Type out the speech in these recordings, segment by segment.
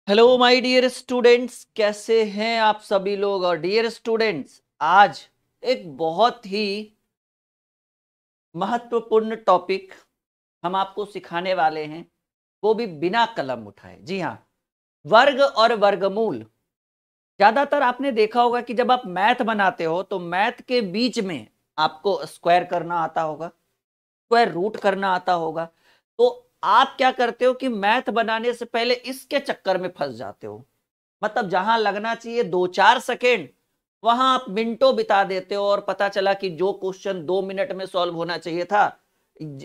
Hello my dear students, कैसे हैं आप सभी लोग। और डियर स्टूडेंट्स, आज एक बहुत ही महत्वपूर्ण टॉपिक हम आपको सिखाने वाले हैं, वो भी बिना कलम उठाए। जी हाँ, वर्ग और वर्गमूल। ज्यादातर आपने देखा होगा कि जब आप मैथ बनाते हो तो मैथ के बीच में आपको स्क्वायर करना आता होगा, स्क्वायर रूट करना आता होगा। तो आप क्या करते हो कि मैथ बनाने से पहले इसके चक्कर में फंस जाते हो। मतलब जहां लगना चाहिए 2-4 सेकेंड, वहां आप मिनटों बिता देते हो। और पता चला कि जो क्वेश्चन 2 मिनट में सॉल्व होना चाहिए था,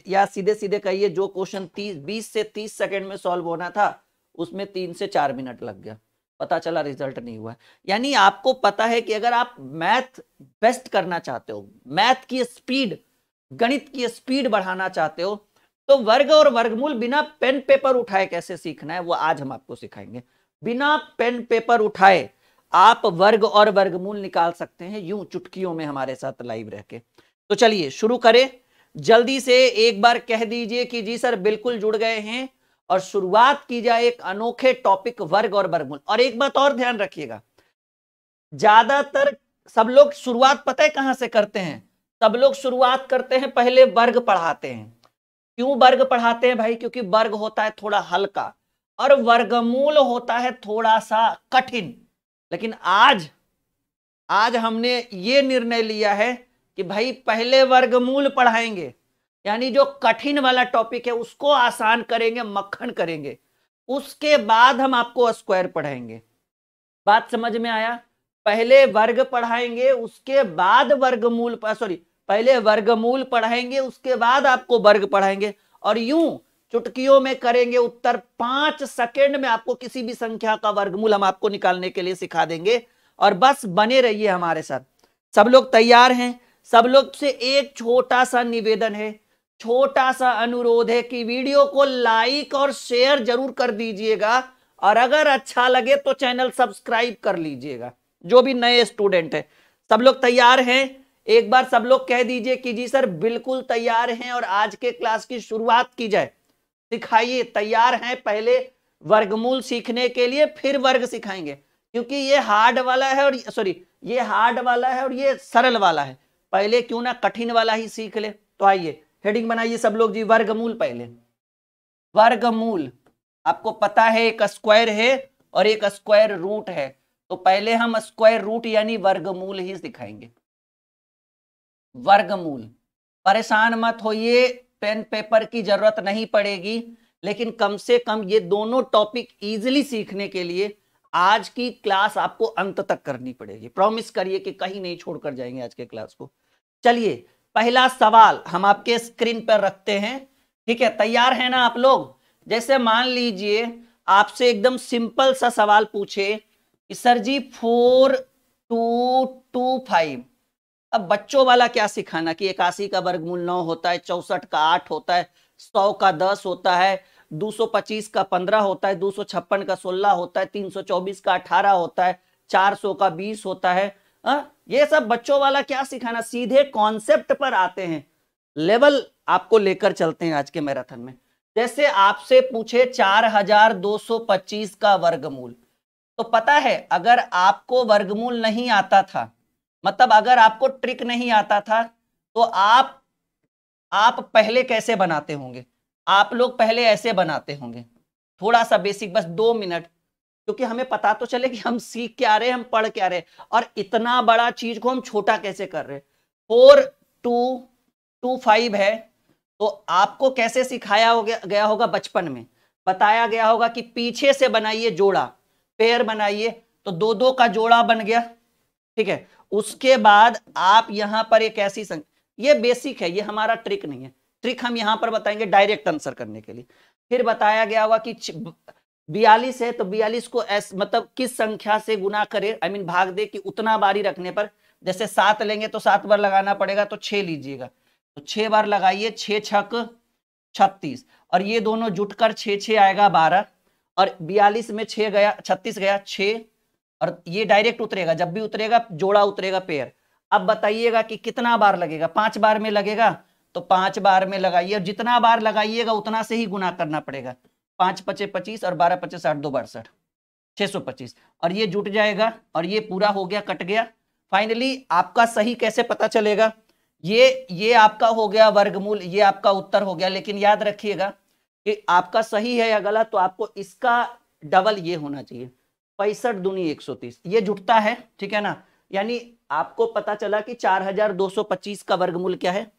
या सीधे सीधे कहिए जो क्वेश्चन 20 से 30 सेकेंड में सॉल्व होना था, उसमें 3 से 4 मिनट लग गया। पता चला रिजल्ट नहीं हुआ। यानी आपको पता है कि अगर आप मैथ बेस्ट करना चाहते हो, मैथ की स्पीड, गणित की स्पीड बढ़ाना चाहते हो, तो वर्ग और वर्गमूल बिना पेन पेपर उठाए कैसे सीखना है, वो आज हम आपको सिखाएंगे। बिना पेन पेपर उठाए आप वर्ग और वर्गमूल निकाल सकते हैं, यूं चुटकियों में हमारे साथ लाइव रह के। तो चलिए शुरू करें। जल्दी से एक बार कह दीजिए कि जी सर बिल्कुल जुड़ गए हैं, और शुरुआत की जाए एक अनोखे टॉपिक वर्ग और वर्गमूल। और एक बात और ध्यान रखिएगा, ज्यादातर सब लोग शुरुआत पता है कहां से करते हैं? सब लोग शुरुआत करते हैं, पहले वर्ग पढ़ाते हैं। क्यों वर्ग पढ़ाते हैं भाई? क्योंकि वर्ग होता है थोड़ा हल्का और वर्गमूल होता है थोड़ा सा कठिन। लेकिन आज आज हमने ये निर्णय लिया है कि भाई पहले वर्गमूल पढ़ाएंगे, यानी जो कठिन वाला टॉपिक है उसको आसान करेंगे, मक्खन करेंगे। उसके बाद हम आपको स्क्वायर पढ़ाएंगे। बात समझ में आया? पहले वर्ग पढ़ाएंगे, उसके बाद वर्गमूल, सॉरी, पहले वर्गमूल पढ़ाएंगे, उसके बाद आपको वर्ग पढ़ाएंगे। और यूं चुटकियों में करेंगे उत्तर। 5 सेकेंड में आपको किसी भी संख्या का वर्गमूल हम आपको निकालने के लिए सिखा देंगे। और बस बने रहिए हमारे साथ। सब लोग तैयार हैं? सब लोग से एक छोटा सा निवेदन है, छोटा सा अनुरोध है कि वीडियो को लाइक और शेयर जरूर कर दीजिएगा। और अगर अच्छा लगे तो चैनल सब्सक्राइब कर लीजिएगा, जो भी नए स्टूडेंट है। सब लोग तैयार हैं? एक बार सब लोग कह दीजिए कि जी सर बिल्कुल तैयार हैं, और आज के क्लास की शुरुआत की जाए। सिखाइए, तैयार हैं पहले वर्गमूल सीखने के लिए, फिर वर्ग सिखाएंगे। क्योंकि ये हार्ड वाला है, और सॉरी, ये हार्ड वाला है और ये सरल वाला है। पहले क्यों ना कठिन वाला ही सीख ले। तो आइए हेडिंग बनाइए सब लोग जी। वर्गमूल पहले। वर्गमूल आपको पता है एक स्क्वायर है और एक स्क्वायर रूट है। तो पहले हम स्क्वायर रूट यानी वर्गमूल ही सिखाएंगे। वर्गमूल, परेशान मत होइए, पेन पेपर की जरूरत नहीं पड़ेगी। लेकिन कम से कम ये दोनों टॉपिक इजीली सीखने के लिए आज की क्लास आपको अंत तक करनी पड़ेगी। प्रॉमिस करिए कि कहीं नहीं छोड़कर जाएंगे आज के क्लास को। चलिए पहला सवाल हम आपके स्क्रीन पर रखते हैं। ठीक है, तैयार है ना आप लोग? जैसे मान लीजिए आपसे एकदम सिंपल सा सवाल पूछे कि सर जी 4225, अब बच्चों वाला क्या सिखाना कि 81 का वर्गमूल 9 होता है, 64 का 8 होता है, 100 का 10 होता है, 225 का 15 होता है, 256 का 16 होता है, 324 का 18 होता है, 400 का 20 होता है। ये सब बच्चों वाला क्या सिखाना, सीधे कॉन्सेप्ट पर आते हैं। लेवल आपको लेकर चलते हैं आज के मैराथन में। जैसे आपसे पूछे 4225 का वर्गमूल, तो पता है अगर आपको वर्गमूल नहीं आता था, मतलब अगर आपको ट्रिक नहीं आता था, तो आप पहले कैसे बनाते होंगे? आप लोग पहले ऐसे बनाते होंगे, थोड़ा सा बेसिक, बस 2 मिनट, क्योंकि हमें पता तो चले कि हम सीख क्या रहे, हम पढ़ क्या रहे, और इतना बड़ा चीज को हम छोटा कैसे कर रहे। 4225 है, तो आपको कैसे सिखाया गया होगा? बचपन में बताया गया होगा कि पीछे से बनाइए जोड़ा, पेयर बनाइए, तो दो दो का जोड़ा बन गया। ठीक है, उसके बाद आप यहां पर एक ऐसी संख्या, ये बेसिक है, ये हमारा ट्रिक नहीं है। ट्रिक हम यहां पर बताएंगे डायरेक्ट आंसर करने के लिए। फिर बताया गया होगा कि 42 है, तो 42 को मतलब किस संख्या से गुना करे, आई मीन भाग दे, कि उतना बारी रखने पर, जैसे 7 लेंगे तो 7 बार लगाना पड़ेगा, तो 6 लीजिएगा, तो 6 बार लगाइए, 6 छक 36, और ये दोनों जुटकर 6 आएगा 12, और 42 में 6 गया, 36 गया 6, और ये डायरेक्ट उतरेगा, जब भी उतरेगा जोड़ा उतरेगा पेयर। अब बताइएगा कि कितना बार लगेगा? 5 बार में लगेगा, तो 5 बार में लगाइए, जितना बार लगाइएगा उतना से ही गुना करना पड़ेगा। 5 पचे 25 और 12 पचे 60, 2 62। 625 और ये जुट जाएगा और ये पूरा हो गया, कट गया। फाइनली आपका सही कैसे पता चलेगा? ये आपका हो गया वर्गमूल, ये आपका उत्तर हो गया। लेकिन याद रखिएगा कि आपका सही है या गलत, तो आपको इसका डबल ये होना चाहिए। 65 दूनी 130 ये जुटता है, ठीक है ना। यानी आपको पता चला कि 4225 का वर्गमूल क्या है?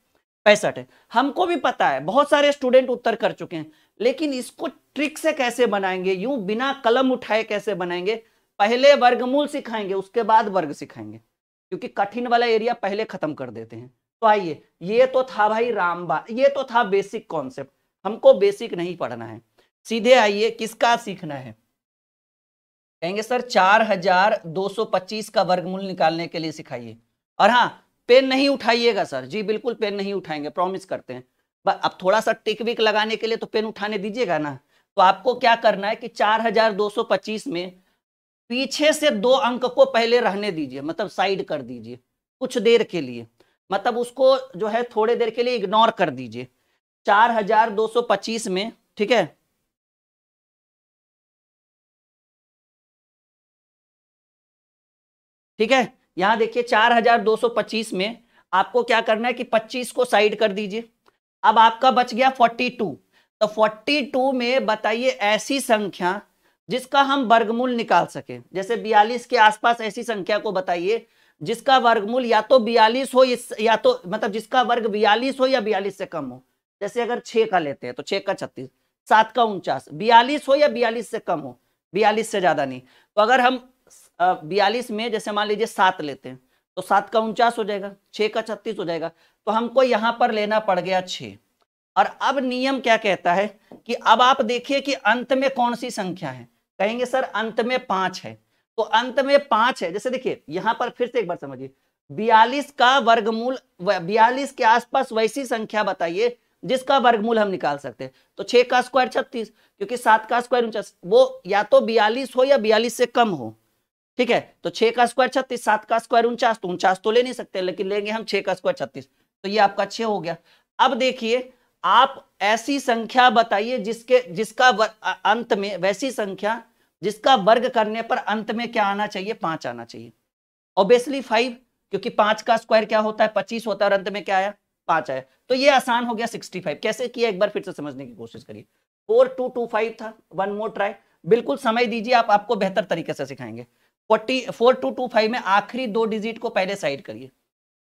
65 है। हमको भी पता है, बहुत सारे स्टूडेंट उत्तर कर चुके हैं, लेकिन इसको ट्रिक से कैसे बनाएंगे, यूं बिना कलम उठाए कैसे बनाएंगे? पहले वर्गमूल सिखाएंगे, उसके बाद वर्ग सिखाएंगे, क्योंकि कठिन वाला एरिया पहले खत्म कर देते हैं। तो आइए, ये तो था भाई रामबाण, ये तो था बेसिक कॉन्सेप्ट। हमको बेसिक नहीं पढ़ना है, सीधे आइए किसका सीखना है। कहेंगे सर 4225 का वर्गमूल निकालने के लिए सिखाइए। और हाँ, पेन नहीं उठाइएगा सर जी, बिल्कुल पेन नहीं उठाएंगे, प्रॉमिस करते हैं। अब थोड़ा सा टिक विक लगाने के लिए तो पेन उठाने दीजिएगा ना। तो आपको क्या करना है कि 4225 में पीछे से 2 अंक को पहले रहने दीजिए, मतलब साइड कर दीजिए कुछ देर के लिए, मतलब उसको जो है थोड़े देर के लिए इग्नोर कर दीजिए। 4225 में, ठीक है, ठीक है, यहां देखिए 4225 में आपको क्या करना है कि 25 को साइड कर दीजिए। अब आपका बच गया 42। तो 42 में बताइए ऐसी संख्या जिसका हम वर्गमूल निकाल सके। जैसे 42 के आसपास ऐसी संख्या को बताइए जिसका वर्गमूल या तो 42 हो या तो मतलब जिसका वर्ग 42 हो या 42 से कम हो। जैसे अगर 6 का लेते हैं तो 6 का 36, 7 का 49, 42 हो या 42 से कम हो, 42 से ज्यादा नहीं। तो अगर हम 42 में जैसे मान लीजिए 7 लेते हैं तो 7 का 49 हो जाएगा, 6 का 36 हो जाएगा। तो हमको यहां पर लेना पड़ गया 6। और अब नियम क्या कहता है कि अब आप देखिए कि अंत में कौन सी संख्या है। कहेंगे सर अंत में 5 है, तो अंत में 5 है। जैसे देखिए यहां पर फिर से एक बार समझिए, 42 का वर्गमूल, 42 के आसपास वैसी संख्या बताइए जिसका वर्गमूल हम निकाल सकते हैं। तो 6 का स्क्वायर 36, क्योंकि 7 का स्क्वायर 49, वो या तो 42 हो या 42 से कम हो, ठीक है। तो 6 का स्क्वायर 36, 7 का स्क्वायर 49, तो 49 तो ले नहीं सकते, लेकिन लेंगे हम 6 का स्क्वायर 36, तो ये आपका 6 हो गया। अब देखिए आप ऐसी संख्या बताइए जिसका अंत में, वैसी संख्या जिसका वर्ग करने पर अंत में क्या आना चाहिए? 5 आना चाहिए। ऑब्वियसली 5, क्योंकि 5 का स्क्वायर क्या होता है? 25 होता है, और अंत में क्या आया? 5 आया। तो ये आसान हो गया 65। कैसे किया एक बार फिर से समझने की कोशिश करिए। 4225 था, वन मोर ट्राई, बिल्कुल समय दीजिए, आपको बेहतर तरीके से सिखाएंगे। 4225 में आखिरी 2 डिजिट को पहले साइड करिए।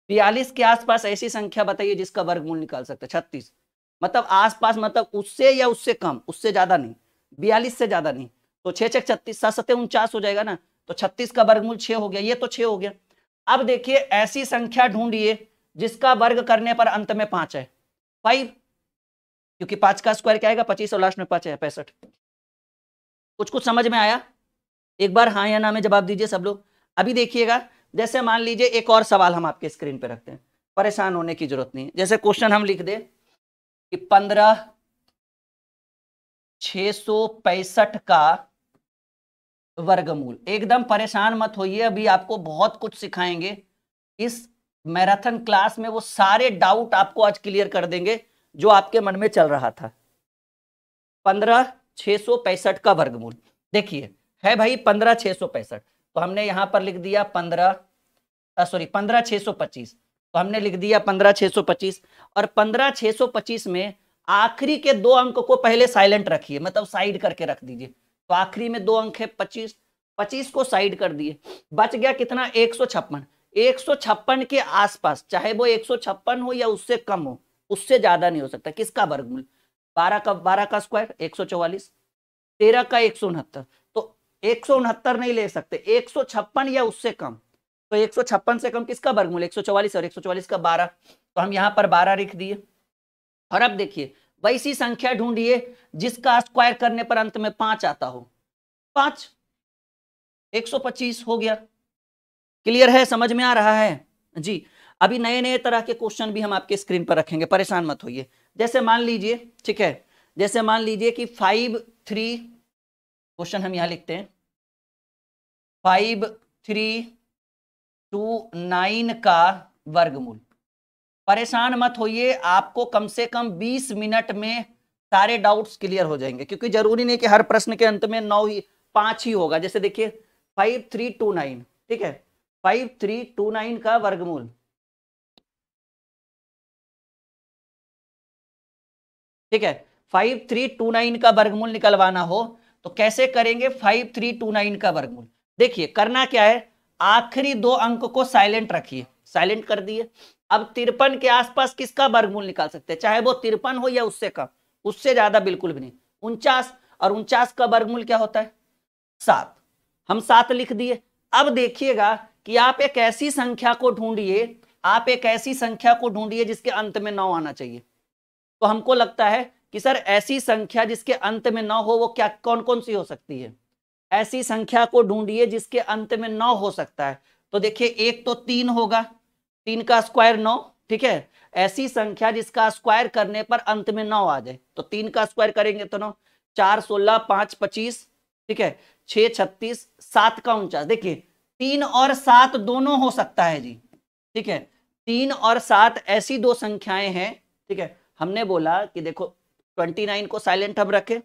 42 के आसपास ऐसी संख्या बताइए जिसका वर्गमूल निकाल सकते हैं। 36 मतलब आसपास, मतलब उससे या उससे कम, उससे ज्यादा नहीं, 42 से ज्यादा नहीं। तो 6 6 36, 7 7 49 हो जाएगा ना। तो 36 का वर्गमूल 6 हो गया, ये तो 6 हो गया। अब देखिए ऐसी संख्या ढूंढिए जिसका वर्ग करने पर अंत में 5 है। 5, क्योंकि 5 का स्क्वायर क्या आएगा? 25 और लास्ट में 5 है, 65। कुछ कुछ समझ में आया? एक बार हाँ या ना में जवाब दीजिए सब लोग। अभी देखिएगा, जैसे मान लीजिए एक और सवाल हम आपके स्क्रीन पे रखते हैं, परेशान होने की जरूरत नहीं। जैसे क्वेश्चन हम लिख दे कि 15,665 का वर्गमूल। एकदम परेशान मत होइए, अभी आपको बहुत कुछ सिखाएंगे इस मैराथन क्लास में। वो सारे डाउट आपको आज क्लियर कर देंगे जो आपके मन में चल रहा था। 15,665 का वर्गमूल देखिए है भाई 15,665, तो हमने यहां पर लिख दिया 15,625, तो हमने लिख दिया 15,625। और 15,625 में आखिरी के 2 अंक को पहले साइलेंट रखिए, मतलब साइड करके रख दीजिए। तो आखिरी में 2 अंक है 25, 25 को साइड कर दिए, बच गया कितना? 156। 156 के आसपास, चाहे वो 156 हो या उससे कम हो, उससे ज्यादा नहीं हो सकता। किसका वर्गमूल? 12 का स्क्वायर 144, 13 का 169, तो 169 नहीं ले सकते, 156 या उससे कम। तो 156 से कम किसका वर्गमूल? 144, और 144 का 12, तो हम यहां पर 12 लिख दिए। और अब देखिए वैसी संख्या ढूंढिए जिसका स्क्वायर करने पर अंत में 5 आता हो। 5, 125 हो गया। क्लियर है? समझ में आ रहा है जी? अभी नए नए तरह के क्वेश्चन भी हम आपके स्क्रीन पर रखेंगे, परेशान मत होइए। जैसे मान लीजिए, ठीक है, जैसे मान लीजिए कि 53, क्वेश्चन हम यहां लिखते हैं 5329 का वर्गमूल। परेशान मत होइए, आपको कम से कम 20 मिनट में सारे डाउट्स क्लियर हो जाएंगे, क्योंकि जरूरी नहीं कि हर प्रश्न के अंत में 9 ही 5 ही होगा। जैसे देखिए 5329, ठीक है, 5329 का वर्गमूल, ठीक है, 5329 का वर्गमूल निकलवाना हो तो कैसे करेंगे? 5329 का वर्गमूल, देखिए करना क्या है, आखिरी 2 अंक को साइलेंट रखिए, साइलेंट कर दिए। अब 53 के आसपास किसका वर्गमूल निकाल सकते हैं, चाहे वो 53 हो या उससे कम, उससे ज्यादा बिल्कुल भी नहीं, 49, और 49 का वर्गमूल क्या होता है? 7। हम 7 लिख दिए। अब देखिएगा कि आप एक ऐसी संख्या को ढूंढिए, आप एक ऐसी संख्या को ढूंढिए जिसके अंत में 9 आना चाहिए। तो हमको लगता है कि सर ऐसी संख्या जिसके अंत में 9 हो वो क्या, कौन कौन सी हो सकती है? ऐसी संख्या को ढूंढिए जिसके अंत में 9 हो सकता है। तो देखिए एक तो 3 होगा, 3 का स्क्वायर 9, ठीक है। ऐसी संख्या जिसका स्क्वायर करने पर अंत में 9 आ जाए, तो 3 का स्क्वायर करेंगे तो 9, 4 16, 5 25, ठीक है, 6 36, 7 का 49। देखिए 3 और 7 दोनों हो सकता है जी, ठीक है, 3 और 7 ऐसी दो संख्याएं हैं, ठीक है। हमने बोला कि देखो 29 को साइलेंट हम रखें,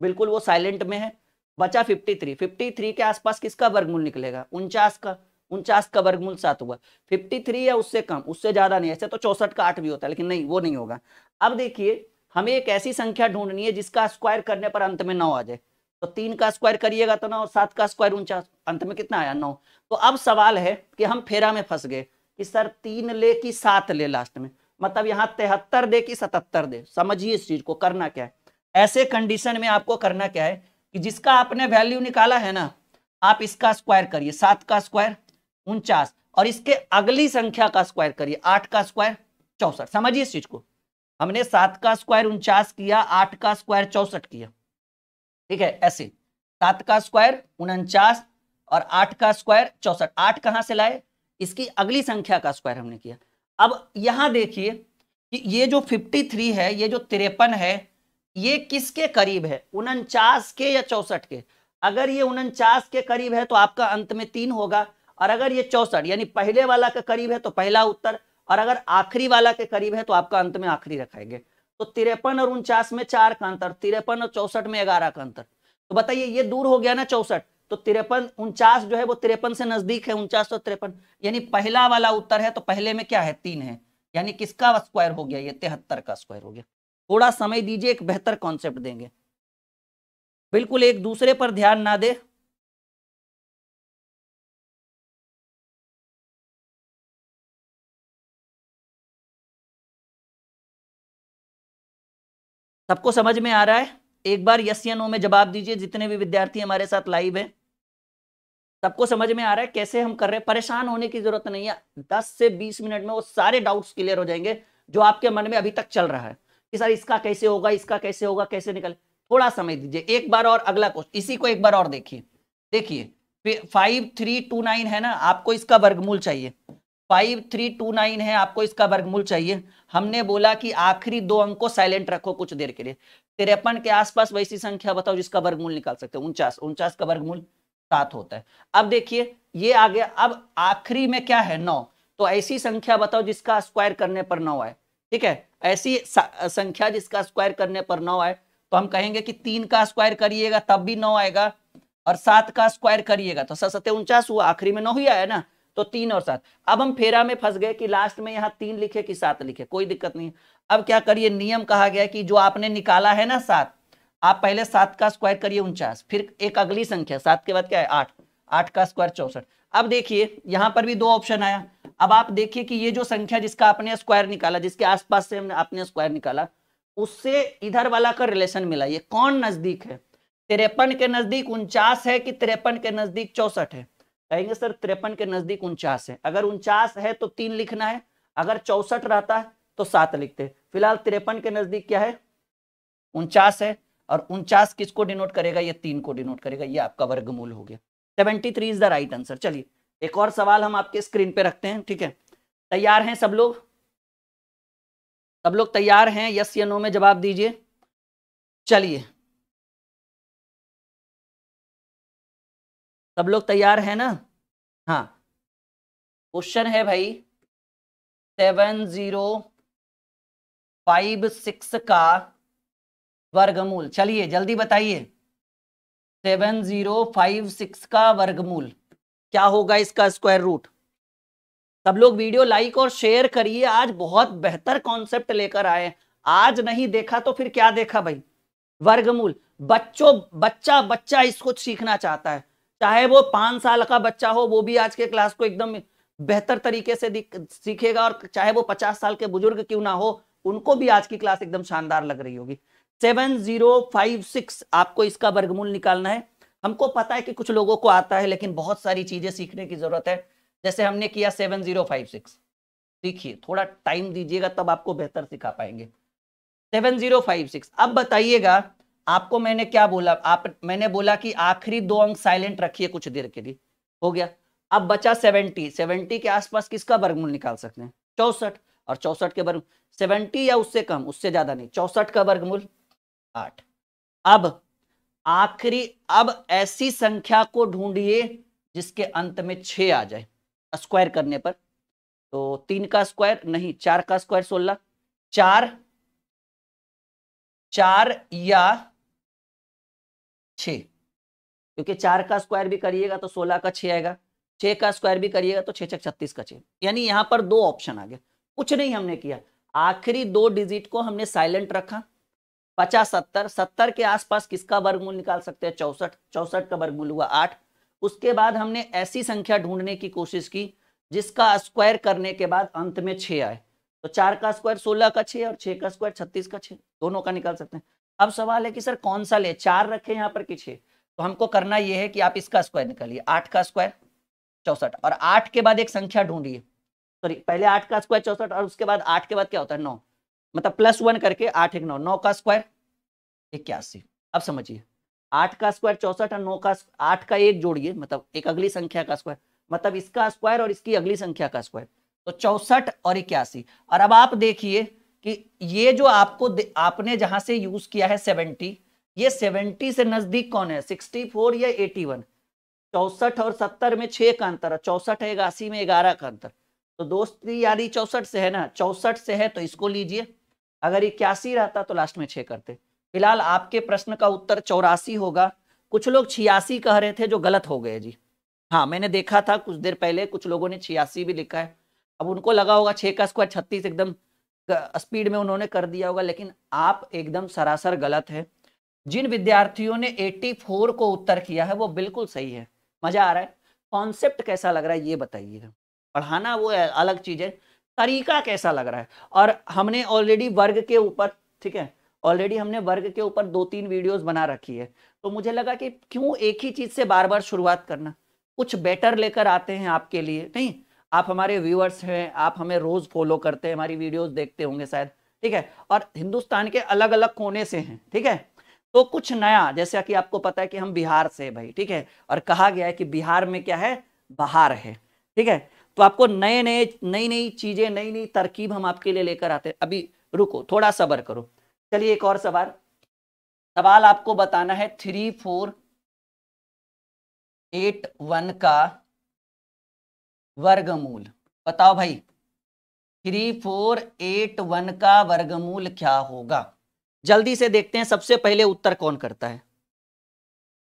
बिल्कुल वो साइलेंट में है, बचा 53, 53 के आसपास किसका वर्गमूल निकलेगा? 49 का, 49 का वर्गमूल 7 हुआ। 53 या उससे कम, उससे ज्यादा नहीं, ऐसे तो 64 का 8 भी होता है, लेकिन नहीं वो नहीं होगा। अब देखिए हमें एक ऐसी संख्या ढूंढनी है जिसका स्क्वायर करने पर अंत में 9 आ जाए। तो 3 का स्क्वायर करिएगा तो 9, 7 का स्क्वायर 49, अंत में कितना आया? 9। तो अब सवाल है कि हम फेरा में फंस गए कि सर 3 ले कि 7 ले लास्ट में, मतलब यहाँ 73 दे कि 77 दे। समझिए इस चीज को, करना क्या है ऐसे कंडीशन में, आपको करना क्या है कि जिसका आपने वैल्यू निकाला है ना, आप इसका स्क्वायर करिए, 7 का स्क्वायर 49, और इसके अगली संख्या का स्क्वायर करिए, 8 का स्क्वायर 64। समझिए इस चीज को, हमने 7 का स्क्वायर 49 किया, 8 का स्क्वायर 64 किया, ठीक है, ऐसे 7 का स्क्वायर 49 और 8 का स्क्वायर 64। 8 कहां से लाए? इसकी अगली संख्या का स्क्वायर हमने किया। अब यहां देखिए कि ये जो 53 है, ये जो 53 है, ये किसके करीब है? 49 के या 64 के? अगर ये 49 के करीब है तो आपका अंत में 3 होगा, और अगर ये 64 यानी पहले वाला के करीब है तो पहला उत्तर, और अगर आखिरी वाला के करीब है तो आपका अंत में आखिरी रखाएंगे। तो 53 और 49 में 4 का अंतर, 53 और 64 में 11 का अंतर। तो बताइए ये दूर हो गया ना 64, तो 53 49 जो है वो 53 से नजदीक है, 49 और 53, यानी पहला वाला उत्तर है, तो पहले में क्या है? 3 है, यानी किसका स्क्वायर हो गया? ये 73 का स्क्वायर हो गया। थोड़ा समय दीजिए, एक बेहतर कॉन्सेप्ट देंगे, बिल्कुल एक दूसरे पर ध्यान ना दे। सबको समझ में आ रहा है? एक बार यस या नो में जवाब दीजिए, जितने भी विद्यार्थी हमारे साथ लाइव है। सबको समझ में आ रहा है कैसे हम कर रहे हैं? परेशान होने की जरूरत नहीं है, 10 से 20 मिनट में वो सारे डाउट्स क्लियर हो जाएंगे जो आपके मन में अभी तक चल रहा है कि सर इसका कैसे होगा, इसका कैसे होगा, कैसे निकले। थोड़ा समय दीजिए, एक बार और अगला क्वेश्चन, इसी को एक बार और देखिए। देखिए 5329 है ना, आपको इसका वर्गमूल चाहिए, 5329 है, आपको इसका वर्गमूल चाहिए। हमने बोला कि आखिरी 2 अंक को साइलेंट रखो कुछ देर के लिए। 53 के आसपास वैसी संख्या बताओ जिसका वर्गमूल निकाल सकते हो। 49, 49 का वर्गमूल 7 होता है। अब देखिए ये आ गया, अब आखिरी में क्या है? 9। तो ऐसी संख्या बताओ जिसका स्क्वायर करने पर 9 आए, ठीक है, ऐसी संख्या जिसका स्क्वायर करने पर 9 आए। तो हम कहेंगे कि 3 का स्क्वायर करिएगा तब भी 9 आएगा, और 7 का स्क्वायर करिएगा तो 7 49 हुआ, आखिरी में 9 ही आया ना, तो 3 और 7। अब हम फेरा में फंस गए कि लास्ट में यहाँ 3 लिखे कि 7 लिखे, कोई दिक्कत नहीं। अब क्या करिए, नियम कहा गया कि जो आपने निकाला है ना 7, आप पहले 7 का स्क्वायर करिए 49, फिर एक अगली संख्या 7 के बाद क्या है? 8, 8 का स्क्वायर 64। अब देखिए यहां पर भी 2 ऑप्शन आया। अब आप देखिए कि ये जो संख्या जिसका आपने स्क्वायर निकाला, जिसके आसपास से आपने स्क्वायर निकाला, उससे इधर वाला का रिलेशन मिला, ये कौन नजदीक है? 53 के नजदीक 49 है कि 53 के नजदीक 64 है? कहेंगे सर 53 के नजदीक 49 है। अगर 49 है तो 3 लिखना है, अगर 64 रहता है तो 7 लिखते। फिलहाल 53 के नजदीक क्या है? 49 है, और 49 किसको डिनोट करेगा? ये 3 को डिनोट करेगा, ये आपका वर्गमूल हो गया। 73 इज द राइट आंसर। चलिए एक और सवाल हम आपके स्क्रीन पे रखते हैं, ठीक है, तैयार हैं सब लोग? सब लोग तैयार हैं? यस या नो में जवाब दीजिए। चलिए सब लोग तैयार हैं ना? हाँ, क्वेश्चन है भाई 7056 का वर्गमूल। चलिए जल्दी बताइए, 7056 का वर्गमूल क्या होगा इसका स्क्वायर रूट। सब लोग वीडियो लाइक और शेयर करिए, आज बहुत बेहतर कॉन्सेप्ट लेकर आए। आज नहीं देखा तो फिर क्या देखा भाई। वर्गमूल बच्चा बच्चा इसको सीखना चाहता है, चाहे वो 5 साल का बच्चा हो वो भी आज के क्लास को एकदम बेहतर तरीके से सीखेगा, और चाहे वो 50 साल के बुजुर्ग क्यों ना हो उनको भी आज की क्लास एकदम शानदार लग रही होगी। 7056 आपको इसका वर्गमूल निकालना है। हमको पता है कि कुछ लोगों को आता है, लेकिन बहुत सारी चीजें सीखने की जरूरत है। जैसे हमने किया 7056, सीखिए, थोड़ा टाइम दीजिएगा तब आपको बेहतर सिखा पाएंगे। 7056 अब बताइएगा, आपको मैंने क्या बोला, मैंने बोला कि आखिरी 2 अंक साइलेंट रखिए कुछ देर के लिए, हो गया। अब बचा 70 के आसपास किसका वर्गमूल निकाल सकते हैं, 64, और 64 के वर्ग 70 या उससे कम, उससे ज्यादा नहीं, 64 का वर्गमूल 8। अब आखिरी, अब ऐसी संख्या को ढूंढिए जिसके अंत में 6 आ जाए स्क्वायर करने पर। तो 3 का स्क्वायर नहीं, 4 का स्क्वायर 16, 4 या 6, क्योंकि 4 का स्क्वायर भी करिएगा तो 16 का 6 आएगा, 6 का स्क्वायर भी करिएगा तो 6 36 का 6, यानी यहां पर 2 ऑप्शन आ गए। कुछ नहीं हमने किया, आखिरी 2 डिजिट को हमने साइलेंट रखा। 50 70, 70 के आसपास किसका वर्गमूल निकाल सकते हैं, 64, 64 का वर्गमूल हुआ 8। उसके बाद हमने ऐसी संख्या ढूंढने की कोशिश की जिसका स्क्वायर करने के बाद अंत में 6 आए। तो 4 का स्क्वायर 16 का 6 और 6 का स्क्वायर 36 का 6, दोनों का निकाल सकते हैं। अब सवाल है कि सर कौन सा ले, 4 रखे यहाँ पर कि 6। तो हमको करना यह है कि आप इसका स्क्वायर निकालिए, 8 का स्क्वायर 64, और 8 के बाद एक संख्या ढूंढिए, सॉरी पहले 8 का स्क्वायर 64 और उसके बाद 8 के बाद क्या होता है 9, मतलब +1 करके 8 1 9, 9 का स्क्वायर 81। अब समझिए 8 का स्क्वायर 64 और 9 का 8 का एक जोड़िए, मतलब एक अगली संख्या का स्क्वायर, मतलब इसका स्क्वायर और इसकी अगली संख्या का स्क्वायर, तो 64 और 81। और अब आप देखिए कि ये जो आपने जहां से यूज किया है 70, ये 70 से नजदीक कौन है, 64 या 81। 64 और 70 में 6 का अंतर है, 64 है 81 में 11 का अंतर। तो दोस्ती यारी 64 से है ना, 64 से है तो इसको लीजिए, अगर 81 रहता तो लास्ट में 6 करते। फिलहाल आपके प्रश्न का उत्तर 84 होगा। कुछ लोग 86 कह रहे थे जो गलत हो गए जी। हाँ मैंने देखा था कुछ देर पहले कुछ लोगों ने 86 भी लिखा है। अब उनको लगा होगा 6 का स्क्वायर 36, एकदम स्पीड में उन्होंने कर दिया होगा, लेकिन आप एकदम सरासर गलत है। जिन विद्यार्थियों ने 84 को उत्तर किया है वो बिल्कुल सही है। मजा आ रहा है, कॉन्सेप्ट कैसा लग रहा है ये बताइएगा। पढ़ाना वो अलग चीज है, तरीका कैसा लग रहा है। और हमने ऑलरेडी वर्ग के ऊपर, ठीक है, ऑलरेडी हमने वर्ग के ऊपर 2-3 वीडियोस बना रखी है, तो मुझे लगा कि क्यों एक ही चीज से बार बार शुरुआत करना, कुछ बेटर लेकर आते हैं आपके लिए। नहीं, आप हमारे व्यूअर्स हैं, आप हमें रोज फॉलो करते हैं, हमारी वीडियोस देखते होंगे शायद, ठीक है, और हिंदुस्तान के अलग अलग कोने से हैं, ठीक है। तो कुछ नया, जैसा कि आपको पता है कि हम बिहार से भाई, ठीक है, और कहा गया है कि बिहार में क्या है, बहार है, ठीक है। तो आपको नए नए नई नई चीजें, नई नई तरकीब हम आपके लिए लेकर आते हैं। अभी रुको, थोड़ा सब्र करो। चलिए एक और सवाल, सवाल आपको बताना है 3481 का वर्गमूल। बताओ भाई 3481 का वर्गमूल क्या होगा, जल्दी से देखते हैं सबसे पहले उत्तर कौन करता है।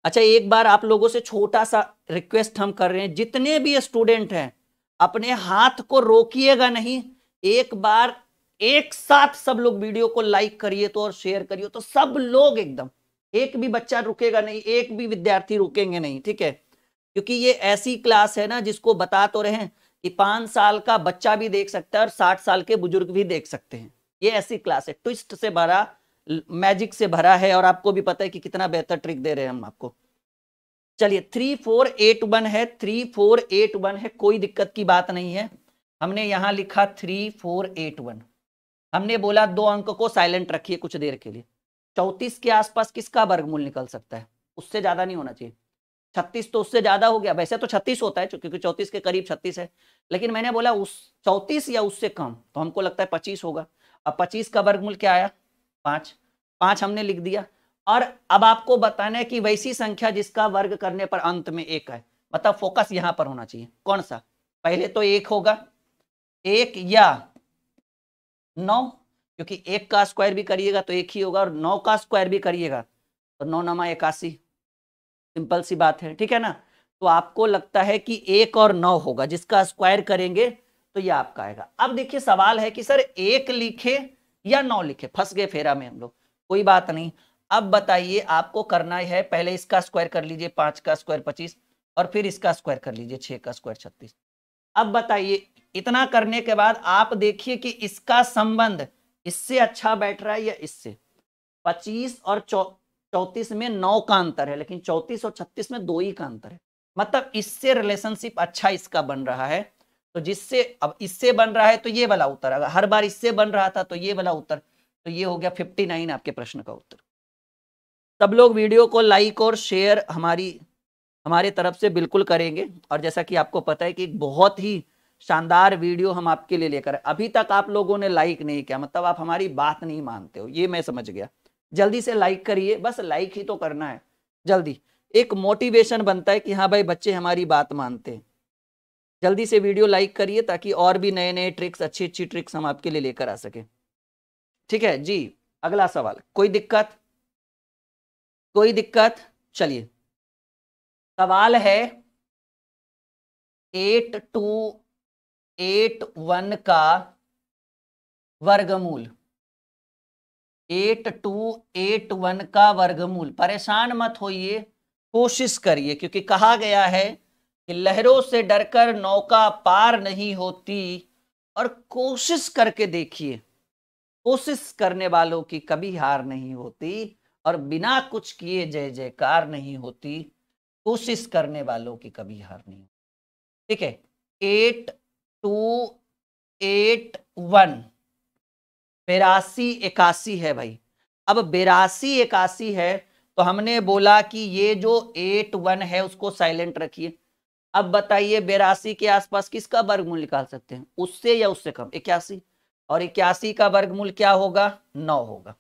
अच्छा एक बार आप लोगों से छोटा सा रिक्वेस्ट हम कर रहे हैं, जितने भी स्टूडेंट हैं अपने हाथ को रोकिएगा नहीं, एक बार एक साथ सब लोग वीडियो को लाइक करिए तो और शेयर करिए तो सब लोग एकदम, एक भी बच्चा रुकेगा नहीं, एक भी विद्यार्थी रुकेंगे नहीं, ठीक है। क्योंकि ये ऐसी क्लास है ना जिसको बता तो रहे हैं कि 5 साल का बच्चा भी देख सकता है और 60 साल के बुजुर्ग भी देख सकते हैं। ये ऐसी क्लास है, ट्विस्ट से भरा, मैजिक से भरा है, और आपको भी पता है कि कितना बेहतर ट्रिक दे रहे हैं हम आपको। चलिए 3481 है, 3481 है, कोई दिक्कत की बात नहीं है। हमने यहां लिखा 3481, हमने बोला 2 अंक को साइलेंट रखिए कुछ देर के लिए। 34 के आसपास किसका वर्गमूल निकल सकता है, उससे ज्यादा नहीं होना चाहिए। 36 तो उससे ज्यादा हो गया, वैसे तो 36 होता है क्योंकि 34 के करीब 36 है, लेकिन मैंने बोला उस 34 या उससे कम, तो हमको लगता है 25 होगा। अब 25 का वर्गमूल क्या आया, 5, 5 हमने लिख दिया। और अब आपको बताना है कि वैसी संख्या जिसका वर्ग करने पर अंत में 1 है, मतलब फोकस यहां पर होना चाहिए, कौन सा, पहले तो 1 होगा, 1 या 9, क्योंकि 1 का स्क्वायर भी करिएगा तो 1 ही होगा, और 9 का स्क्वायर भी करिएगा तो 9 9 81, सिंपल सी बात है, ठीक है ना। तो आपको लगता है कि 1 और 9 होगा, जिसका स्क्वायर करेंगे तो ये आपका आएगा। अब देखिए सवाल है कि सर 1 लिखे या 9 लिखे, फंस गए फेरा में हम लोग। कोई बात नहीं, अब बताइए आपको करना है, पहले इसका स्क्वायर कर लीजिए, 5 का स्क्वायर 25, और फिर इसका स्क्वायर कर लीजिए, 6 का स्क्वायर 36। अब बताइए इतना करने के बाद आप देखिए कि इसका संबंध इससे अच्छा बैठ रहा है या इससे। 25 और 34 में 9 का अंतर है, लेकिन 34 और 36 में 2 ही का अंतर है। मतलब इससे रिलेशनशिप अच्छा इसका बन रहा है, तो जिससे अब इससे बन रहा है तो ये वाला उत्तर, अगर हर बार इससे बन रहा था तो ये वाला उत्तर, तो ये हो गया 59 आपके प्रश्न का उत्तर। सब लोग वीडियो को लाइक और शेयर हमारे तरफ से बिल्कुल करेंगे। और जैसा कि आपको पता है कि बहुत ही शानदार वीडियो हम आपके लिए लेकर, अभी तक आप लोगों ने लाइक नहीं किया, मतलब आप हमारी बात नहीं मानते हो, ये मैं समझ गया। जल्दी से लाइक करिए, बस लाइक ही तो करना है जल्दी, एक मोटिवेशन बनता है कि हाँ भाई बच्चे हमारी बात मानते हैं। जल्दी से वीडियो लाइक करिए ताकि और भी नए नए ट्रिक्स, अच्छी अच्छी ट्रिक्स हम आपके लिए लेकर आ सके। ठीक है जी, अगला सवाल, कोई दिक्कत? कोई दिक्कत? चलिए, सवाल है 8281 का वर्गमूल। 8281 का वर्गमूल, परेशान मत होइए, कोशिश करिए, क्योंकि कहा गया है कि लहरों से डरकर नौका पार नहीं होती, और कोशिश करके देखिए, कोशिश करने वालों की कभी हार नहीं होती, और बिना कुछ किए जय जयकार नहीं होती, कोशिश करने वालों की कभी हार नहीं होती। ठीक है, 8281 8281 है भाई। अब 8281 है तो हमने बोला कि ये जो 81 है उसको साइलेंट रखिए। अब बताइए 82 के आसपास किसका वर्गमूल निकाल सकते हैं, उससे या उससे कम? 81, और 81 का वर्गमूल क्या होगा? 9 होगा।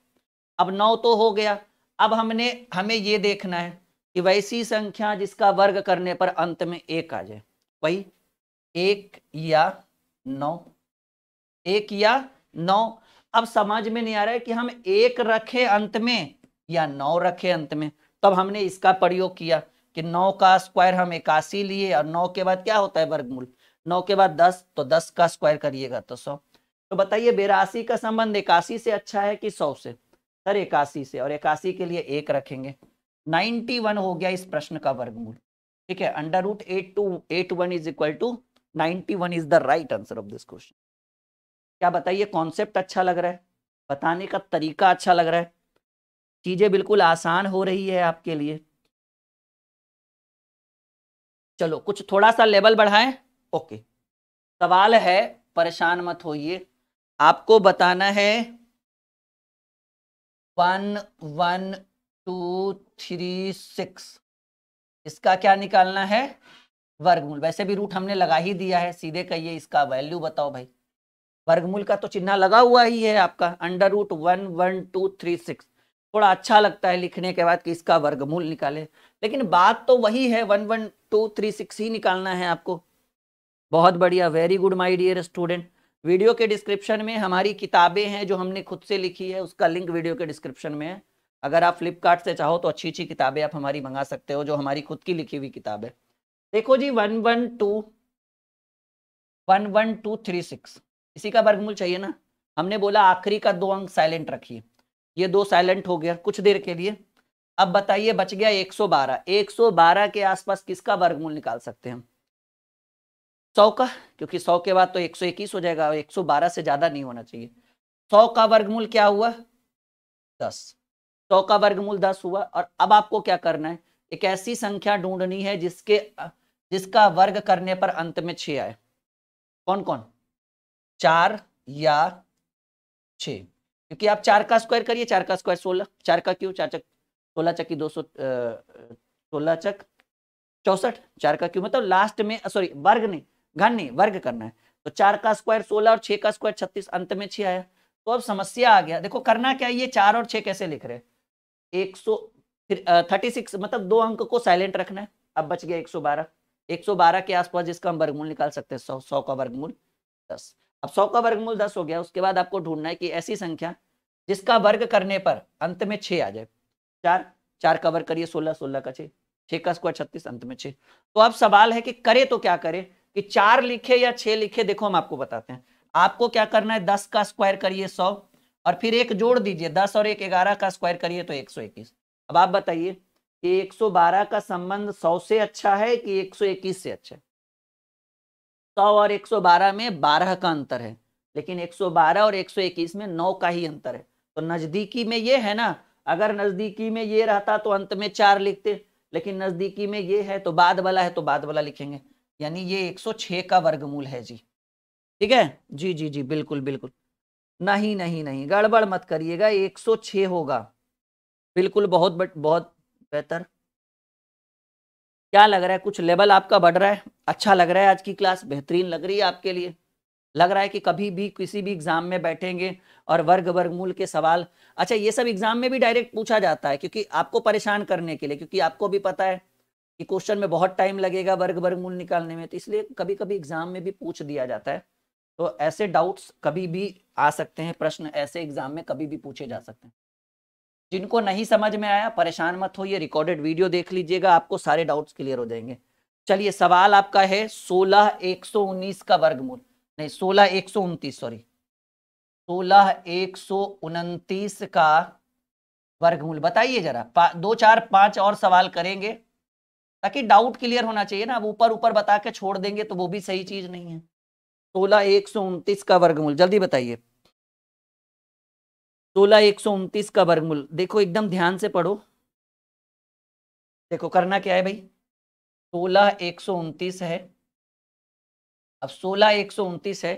अब 9 तो हो गया। अब हमें ये देखना है कि वैसी संख्या जिसका वर्ग करने पर अंत में 1 आ जाए, वही 1 या 9, 1 या 9। अब समझ में नहीं आ रहा है कि हम 1 रखे अंत में या 9 रखे अंत में, तब हमने इसका प्रयोग किया कि 9 का स्क्वायर हम 81 लिए, और 9 के बाद क्या होता है वर्गमूल, 9 के बाद 10, तो 10 का स्क्वायर करिएगा तो 100। तो बताइए 82 का संबंध 81 से अच्छा है कि 100 से? सर 81 से, और 81 के लिए 1 रखेंगे, 91 हो गया इस प्रश्न का वर्गमूल। ठीक है, √8281 is equal to 91 is the right answer of this question. क्या बताइए, कॉन्सेप्ट अच्छा लग रहा है, बताने का तरीका अच्छा लग रहा है, चीजें बिल्कुल आसान हो रही है आपके लिए। चलो कुछ थोड़ा सा लेवल बढ़ाएं। ओके, सवाल है, परेशान मत होइए, आपको बताना है 11236, इसका क्या निकालना है? वर्गमूल। वैसे भी रूट हमने लगा ही दिया है, सीधे कहिए इसका वैल्यू बताओ भाई। वर्गमूल का तो चिन्ह लगा हुआ ही है आपका, √11236। थोड़ा अच्छा लगता है लिखने के बाद कि इसका वर्गमूल निकाले, लेकिन बात तो वही है, 11236 ही निकालना है आपको। बहुत बढ़िया, very good my dear student. Video के डिस्क्रिप्शन में हमारी किताबें हैं जो हमने खुद से लिखी है, उसका लिंक वीडियो के डिस्क्रिप्शन में है। अगर आप फ्लिपकार्ट से चाहो तो अच्छी अच्छी किताबें आप हमारी मंगा सकते हो, जो हमारी खुद की लिखी हुई किताब है। देखो जी, 11236 इसी का वर्गमूल चाहिए ना। हमने बोला आखिरी का 2 अंक साइलेंट रखिए, ये 2 साइलेंट हो गया कुछ देर के लिए। अब बताइए बच गया 112। 112 के आसपास किसका वर्गमूल निकाल सकते हैं हम? 100 का, क्योंकि 100 के बाद तो 121 हो जाएगा, 112 से ज्यादा नहीं होना चाहिए। 100 का वर्गमूल क्या हुआ? 10। 100 का वर्गमूल 10 हुआ। और अब आपको क्या करना है, एक ऐसी संख्या ढूंढनी है जिसका वर्ग करने पर अंत में 6 आए। कौन कौन? 4 या 6, क्योंकि आप 4 का स्क्वायर करिए, 4 का स्क्वायर 16, 4 का क्यों, 4 चक 16 चक्की 200, 16 चक 64, 4 का क्यों मतलब लास्ट में, सॉरी वर्ग नहीं, घन नहीं, वर्ग करना है। तो 4 का स्क्वायर 16 और 6 का स्क्वायर 36, अंत में 6 आया। तो अब समस्या आ गया, देखो करना क्या है, ये 4 और 6 कैसे लिख रहे हैं, 100 फिर 36, मतलब 2 अंक को साइलेंट रखना है। अब बच गया 112। 112 के आसपास जिसका हम वर्गमूल निकाल सकते हैं 100, 100 का वर्गमूल 10। अब 100 का वर्गमूल 10 हो गया, उसके बाद आपको ढूंढना है कि ऐसी संख्या जिसका वर्ग करने पर अंत में 6 आ जाए। 4 का वर्ग करिए 16, 16 का 6, 6 का स्क्वायर 36, अंत में 6। तो अब सवाल है कि करे तो क्या करे, कि 4 लिखे या 6 लिखे। देखो हम आपको बताते हैं। आपको क्या करना है, 10 का स्क्वायर करिए 100, और फिर एक जोड़ दीजिए, 10 और 1 11 का स्क्वायर करिए तो 121। अब आप बताइए कि 112 का संबंध 100 से अच्छा है कि 121 से अच्छा है? 100 और 112 में 12 का अंतर है, लेकिन 112 और 121 में 9 का ही अंतर है। तो नजदीकी में ये है ना, अगर नजदीकी में ये रहता तो अंत में 4 लिखते, लेकिन नजदीकी में ये है तो बाद वाला है तो बाद वाला लिखेंगे, यानी ये 106 का वर्गमूल है जी। ठीक है जी जी जी, बिल्कुल बिल्कुल। नहीं नहीं नहीं, गड़बड़ मत करिएगा, 106 होगा, बिल्कुल। बहुत बेहतर। क्या लग रहा है, कुछ लेवल आपका बढ़ रहा है, अच्छा लग रहा है, आज की क्लास बेहतरीन लग रही है आपके लिए? लग रहा है कि कभी भी किसी भी एग्जाम में बैठेंगे और वर्गमूल के सवाल, अच्छा ये सब एग्जाम में भी डायरेक्ट पूछा जाता है, क्योंकि आपको परेशान करने के लिए, क्योंकि आपको भी पता है कि क्वेश्चन में बहुत टाइम लगेगा वर्गमूल निकालने में, तो इसलिए कभी कभी एग्जाम में भी पूछ दिया जाता है। तो ऐसे डाउट्स कभी भी आ सकते हैं, प्रश्न ऐसे एग्जाम में कभी भी पूछे जा सकते हैं। जिनको नहीं समझ में आया परेशान मत होइए, रिकॉर्डेड वीडियो देख लीजिएगा, आपको सारे डाउट्स क्लियर हो जाएंगे। चलिए सवाल आपका है 16 119 का वर्गमूल, नहीं 16 129, सॉरी 16 129 का वर्गमूल बताइए जरा। 2 4 5 और सवाल करेंगे, ताकि डाउट क्लियर होना चाहिए ना। अब ऊपर ऊपर बता के छोड़ देंगे तो वो भी सही चीज नहीं है। 16 129 का वर्गमूल जल्दी बताइए। 16 129 का वर्गमूल, देखो एकदम ध्यान से पढ़ो। देखो करना क्या है भाई, 16 129 है। अब 16 129 है,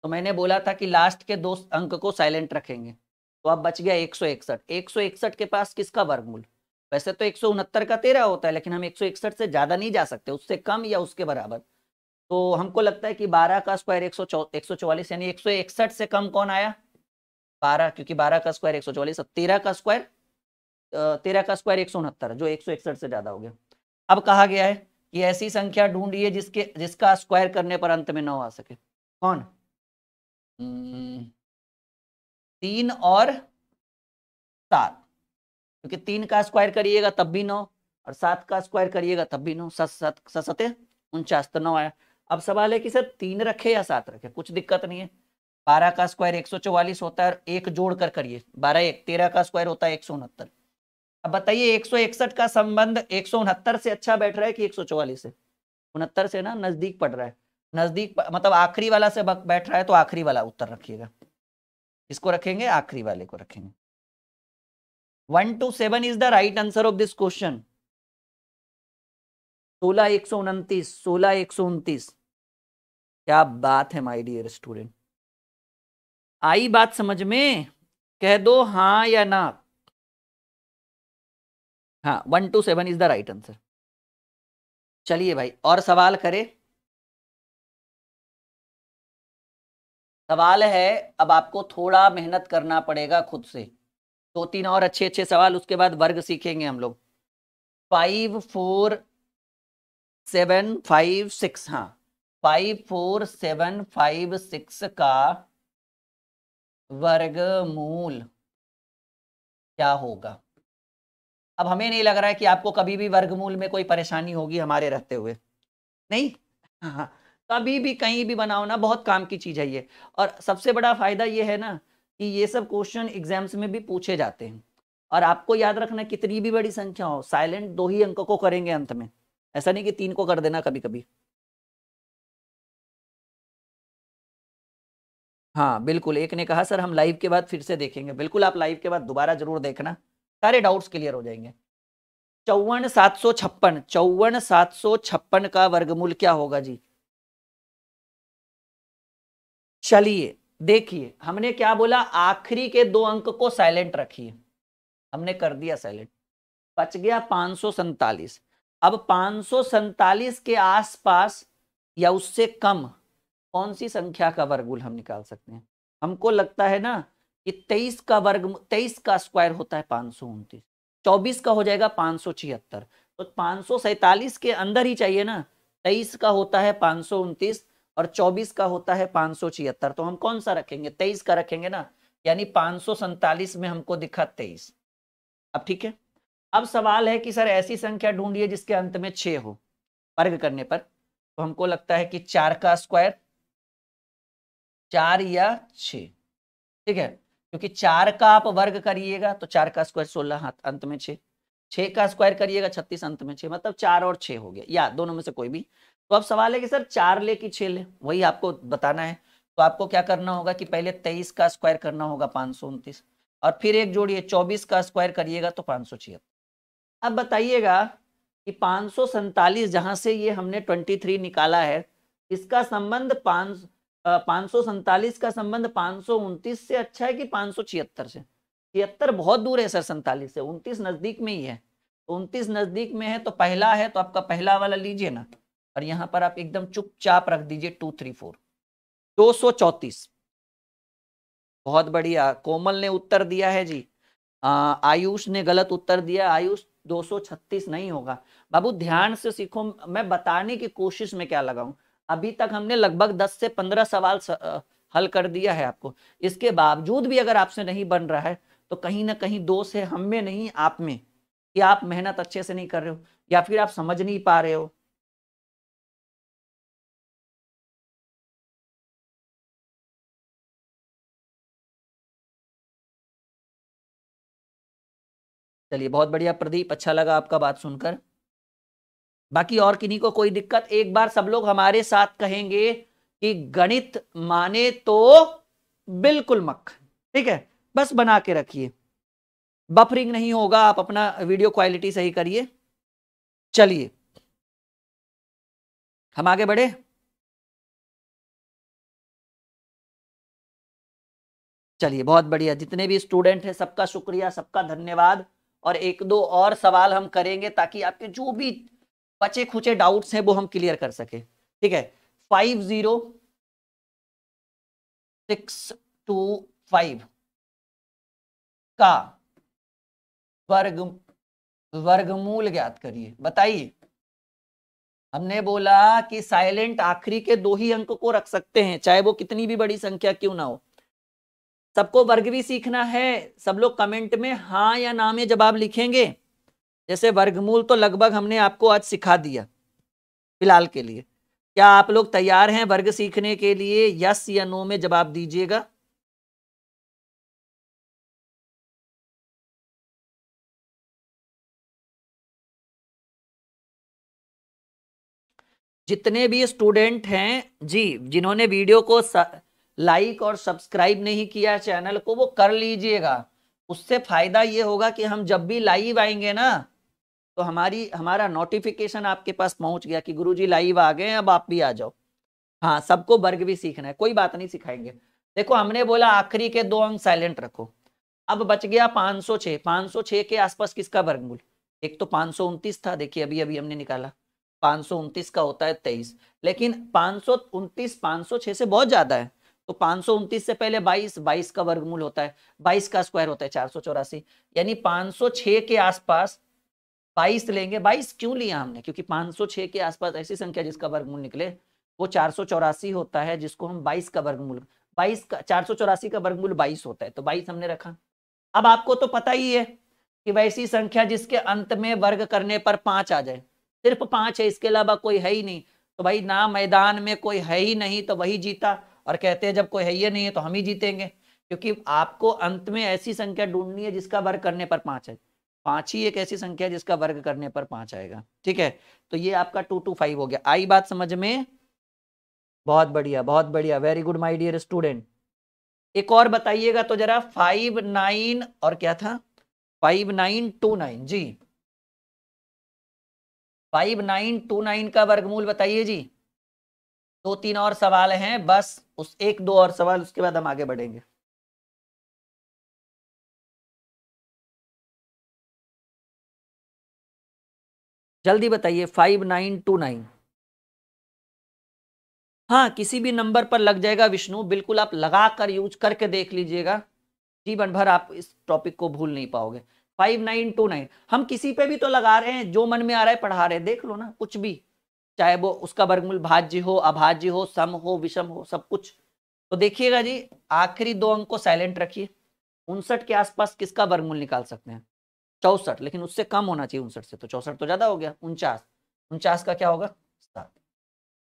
तो मैंने बोला था कि लास्ट के 2 अंक को साइलेंट रखेंगे, तो अब बच गया 161। 161 के पास किसका वर्गमूल? वैसे तो 169 का 13 होता है, लेकिन हम 161 से ज्यादा नहीं जा सकते, उससे कम या उसके बराबर। तो हमको लगता है कि 12 का स्क्वायर 144, यानी 161 से कम कौन आया? 12, क्योंकि 12 का स्क्वायर 144, अब 13 का स्क्वायर 169, जो 161 से ज्यादा हो गया। अब कहा गया है कि ऐसी संख्या ढूंढिए जिसका स्क्वायर करने पर अंत में 9 आ सके। कौन? 3 और 7, क्योंकि 3 का स्क्वायर करिएगा तब भी 9, और 7 का स्क्वायर करिएगा तब भी 9, 7 तो 9 आया। अब सवाल है कि सर 3 रखे या 7 रखे, कुछ दिक्कत नहीं है। 12 का स्क्वायर 144 होता है, एक जोड़ कर करिए, 12 1, 13 का स्क्वायर होता है 169। अब बताइए 161 का संबंध 169 से अच्छा बैठ रहा है कि 144 से? 69 से ना, नजदीक पड़ रहा है, नजदीक मतलब आखिरी वाला से बैठ रहा है, तो आखिरी वाला उत्तर रखिएगा। इसको रखेंगे, आखिरी वाले को रखेंगे। 1 to 7 is the right answer of this question. 16 129, 16 129। क्या बात है माय डियर स्टूडेंट, आई बात समझ में? कह दो हाँ या ना। हाँ, 1 to 7 is the right answer. चलिए भाई और सवाल करें। सवाल है, अब आपको थोड़ा मेहनत करना पड़ेगा खुद से। 2 3 और अच्छे अच्छे सवाल, उसके बाद वर्ग सीखेंगे हम लोग। 5 4 7 5 6, हाँ 5 4 7 5 6 का वर्गमूल क्या होगा? अब हमें नहीं लग रहा है कि आपको कभी भी वर्गमूल में कोई परेशानी होगी हमारे रहते हुए, नहीं। हाँ, कभी भी कहीं भी बनाओ ना, बहुत काम की चीज है ये। और सबसे बड़ा फायदा ये है ना कि ये सब क्वेश्चन एग्जाम्स में भी पूछे जाते हैं। और आपको याद रखना, कितनी भी बड़ी संख्या हो, साइलेंट 2 ही अंक को करेंगे अंत में, ऐसा नहीं कि 3 को कर देना कभी कभी। हाँ बिल्कुल, एक ने कहा सर हम लाइव के बाद फिर से देखेंगे, बिल्कुल आप लाइव के बाद दोबारा जरूर देखना, सारे डाउट्स क्लियर हो जाएंगे। 54 756, 54 756 का वर्गमूल क्या होगा जी? चलिए देखिए, हमने क्या बोला, आखिरी के 2 अंक को साइलेंट रखिए, हमने कर दिया साइलेंट, बच गया 547। अब 547 के आसपास या उससे कम कौन सी संख्या का वर्गमूल हम निकाल सकते हैं? हमको लगता है ना कि 23 का स्क्वायर होता है 529, 24 का हो जाएगा 576, तो 547 के अंदर ही चाहिए ना। 23 का होता है 529 और 24 का होता है 576, तो हम कौन सा रखेंगे? 23 का रखेंगे ना, यानी 547 में हमको दिखा 23। अब ठीक है, अब सवाल है कि सर ऐसी संख्या ढूंढिए जिसके अंत में 6 हो वर्ग करने पर, तो हमको लगता है कि 4 का स्क्वायर, 4 या 6, ठीक है, क्योंकि 4 का आप वर्ग करिएगा तो 4 का स्क्वायर 16, हाथ अंत में 6, 6 का स्क्वायर करिएगा 36, अंत में 6, मतलब 4 और 6 हो गया, या दोनों में से कोई भी। तो अब सवाल है कि सर 4 ले कि 6 ले, वही आपको बताना है। तो आपको क्या करना होगा कि पहले 23 का स्क्वायर करना होगा 529, और फिर एक जोड़िए 24 का स्क्वायर करिएगा तो 576। अब बताइएगा कि 547 जहां से ये हमने 23 निकाला है, इसका संबंध 547 का संबंध 529 से अच्छा है कि 576 से? 76 बहुत दूर है सर 47 से, 29 नजदीक में ही है। तो 29 नजदीक में है तो पहला है, तो आपका पहला वाला लीजिए ना, और यहां पर आप एकदम चुपचाप रख दीजिए 234, 234। बहुत बढ़िया, कोमल ने उत्तर दिया है जी। आयुष ने गलत उत्तर दिया। आयुष 236 नहीं होगा। बाबू ध्यान से सीखो, मैं बताने की कोशिश में क्या लगाऊं। अभी तक हमने लगभग 10 से 15 सवाल हल कर दिया है आपको, इसके बावजूद भी अगर आपसे नहीं बन रहा है तो कहीं ना कहीं दोष है हम में नहीं आप में, कि आप मेहनत अच्छे से नहीं कर रहे हो या फिर आप समझ नहीं पा रहे हो। चलिए बहुत बढ़िया प्रदीप, अच्छा लगा आपका बात सुनकर। बाकी और किन्हीं को कोई दिक्कत? एक बार सब लोग हमारे साथ कहेंगे कि गणित माने तो बिल्कुल मक्खन, ठीक है, बस बना के रखिए, बफरिंग नहीं होगा, आप अपना वीडियो क्वालिटी सही करिए। चलिए हम आगे बढ़े। चलिए बहुत बढ़िया, जितने भी स्टूडेंट हैं सबका शुक्रिया, सबका धन्यवाद। और एक दो और सवाल हम करेंगे ताकि आपके जो भी बचे खुचे डाउट्स हैं वो हम क्लियर कर सके, ठीक है। 50625 का वर्गमूल ज्ञात करिए। बताइए, हमने बोला कि साइलेंट आखिरी के 2 ही अंक को रख सकते हैं, चाहे वो कितनी भी बड़ी संख्या क्यों ना हो। सबको वर्ग भी सीखना है। सब लोग कमेंट में हाँ या ना में जवाब लिखेंगे। जैसे वर्गमूल तो लगभग हमने आपको आज सिखा दिया फिलहाल के लिए। क्या आप लोग तैयार हैं वर्ग सीखने के लिए? यस या नो में जवाब दीजिएगा। जितने भी स्टूडेंट हैं जी, जिन्होंने वीडियो को लाइक और सब्सक्राइब नहीं किया चैनल को, वो कर लीजिएगा। उससे फायदा ये होगा कि हम जब भी लाइव आएंगे ना, तो हमारा नोटिफिकेशन आपके पास पहुंच गया कि गुरुजी लाइव आ गए, अब आप भी आ जाओ। हाँ, सबको वर्ग भी सीखना है, कोई बात नहीं, सिखाएंगे। देखो हमने बोला आखिरी के 2 अंक साइलेंट रखो। अब बच गया 506। 506 के आसपास किसका वर्गमूल? एक तो 529 था, देखिए अभी अभी हमने निकाला, 529 का होता है 23, लेकिन 529 506 से बहुत ज्यादा है। तो 529 से पहले 22, 22 का वर्गमूल होता है, 22 का स्क्वायर होता है 484, यानी 506 के आसपास 22 लेंगे। 22 क्यों लिया हमने? क्योंकि 506 के आसपास ऐसी संख्या जिसका वर्गमूल निकले वो 484 होता है, जिसको हम 22 का वर्गमूल, 22 का 484 का वर्गमूल 22 होता है, तो 22 हमने रखा। अब आपको तो पता ही है कि वैसी संख्या जिसके अंत में वर्ग करने पर 5 आ जाए, सिर्फ 5 है, इसके अलावा कोई है ही नहीं, तो भाई ना मैदान में कोई है ही नहीं तो वही जीता। और कहते हैं जब कोई है ही नहीं है तो हम ही जीतेंगे, क्योंकि आपको अंत में ऐसी संख्या ढूंढनी है जिसका वर्ग करने पर 5 है। 5 ही एक ऐसी संख्या जिसका वर्ग करने पर 5 आएगा, ठीक है। तो ये आपका 225 हो गया। आई बात समझ में? बहुत बढ़िया, बहुत बढ़िया, very good my dear student. एक और बताइएगा तो जरा, 59 और क्या था, 5929 जी, 5929 का वर्गमूल बताइए जी। 2-3 और सवाल हैं बस, उस 1-2 और सवाल, उसके बाद हम आगे बढ़ेंगे। जल्दी बताइए 5929। हाँ, किसी भी नंबर पर लग जाएगा विष्णु, बिल्कुल आप लगा कर यूज करके देख लीजिएगा, जीवन भर आप इस टॉपिक को भूल नहीं पाओगे। 5929 हम किसी पे भी तो लगा रहे हैं, जो मन में आ रहा है पढ़ा रहे हैं, देख लो ना, कुछ भी, चाहे वो उसका वर्गमूल भाज्य हो, अभाज्य हो, सम हो, विषम हो, सब कुछ। तो देखिएगा जी, आखिरी 2 अंक को साइलेंट रखिए। 59 के आसपास किसका वर्गमूल निकाल सकते हैं? 64, लेकिन उससे कम होना चाहिए 59 से, तो 64 तो ज्यादा हो गया। 49 का क्या होगा 7।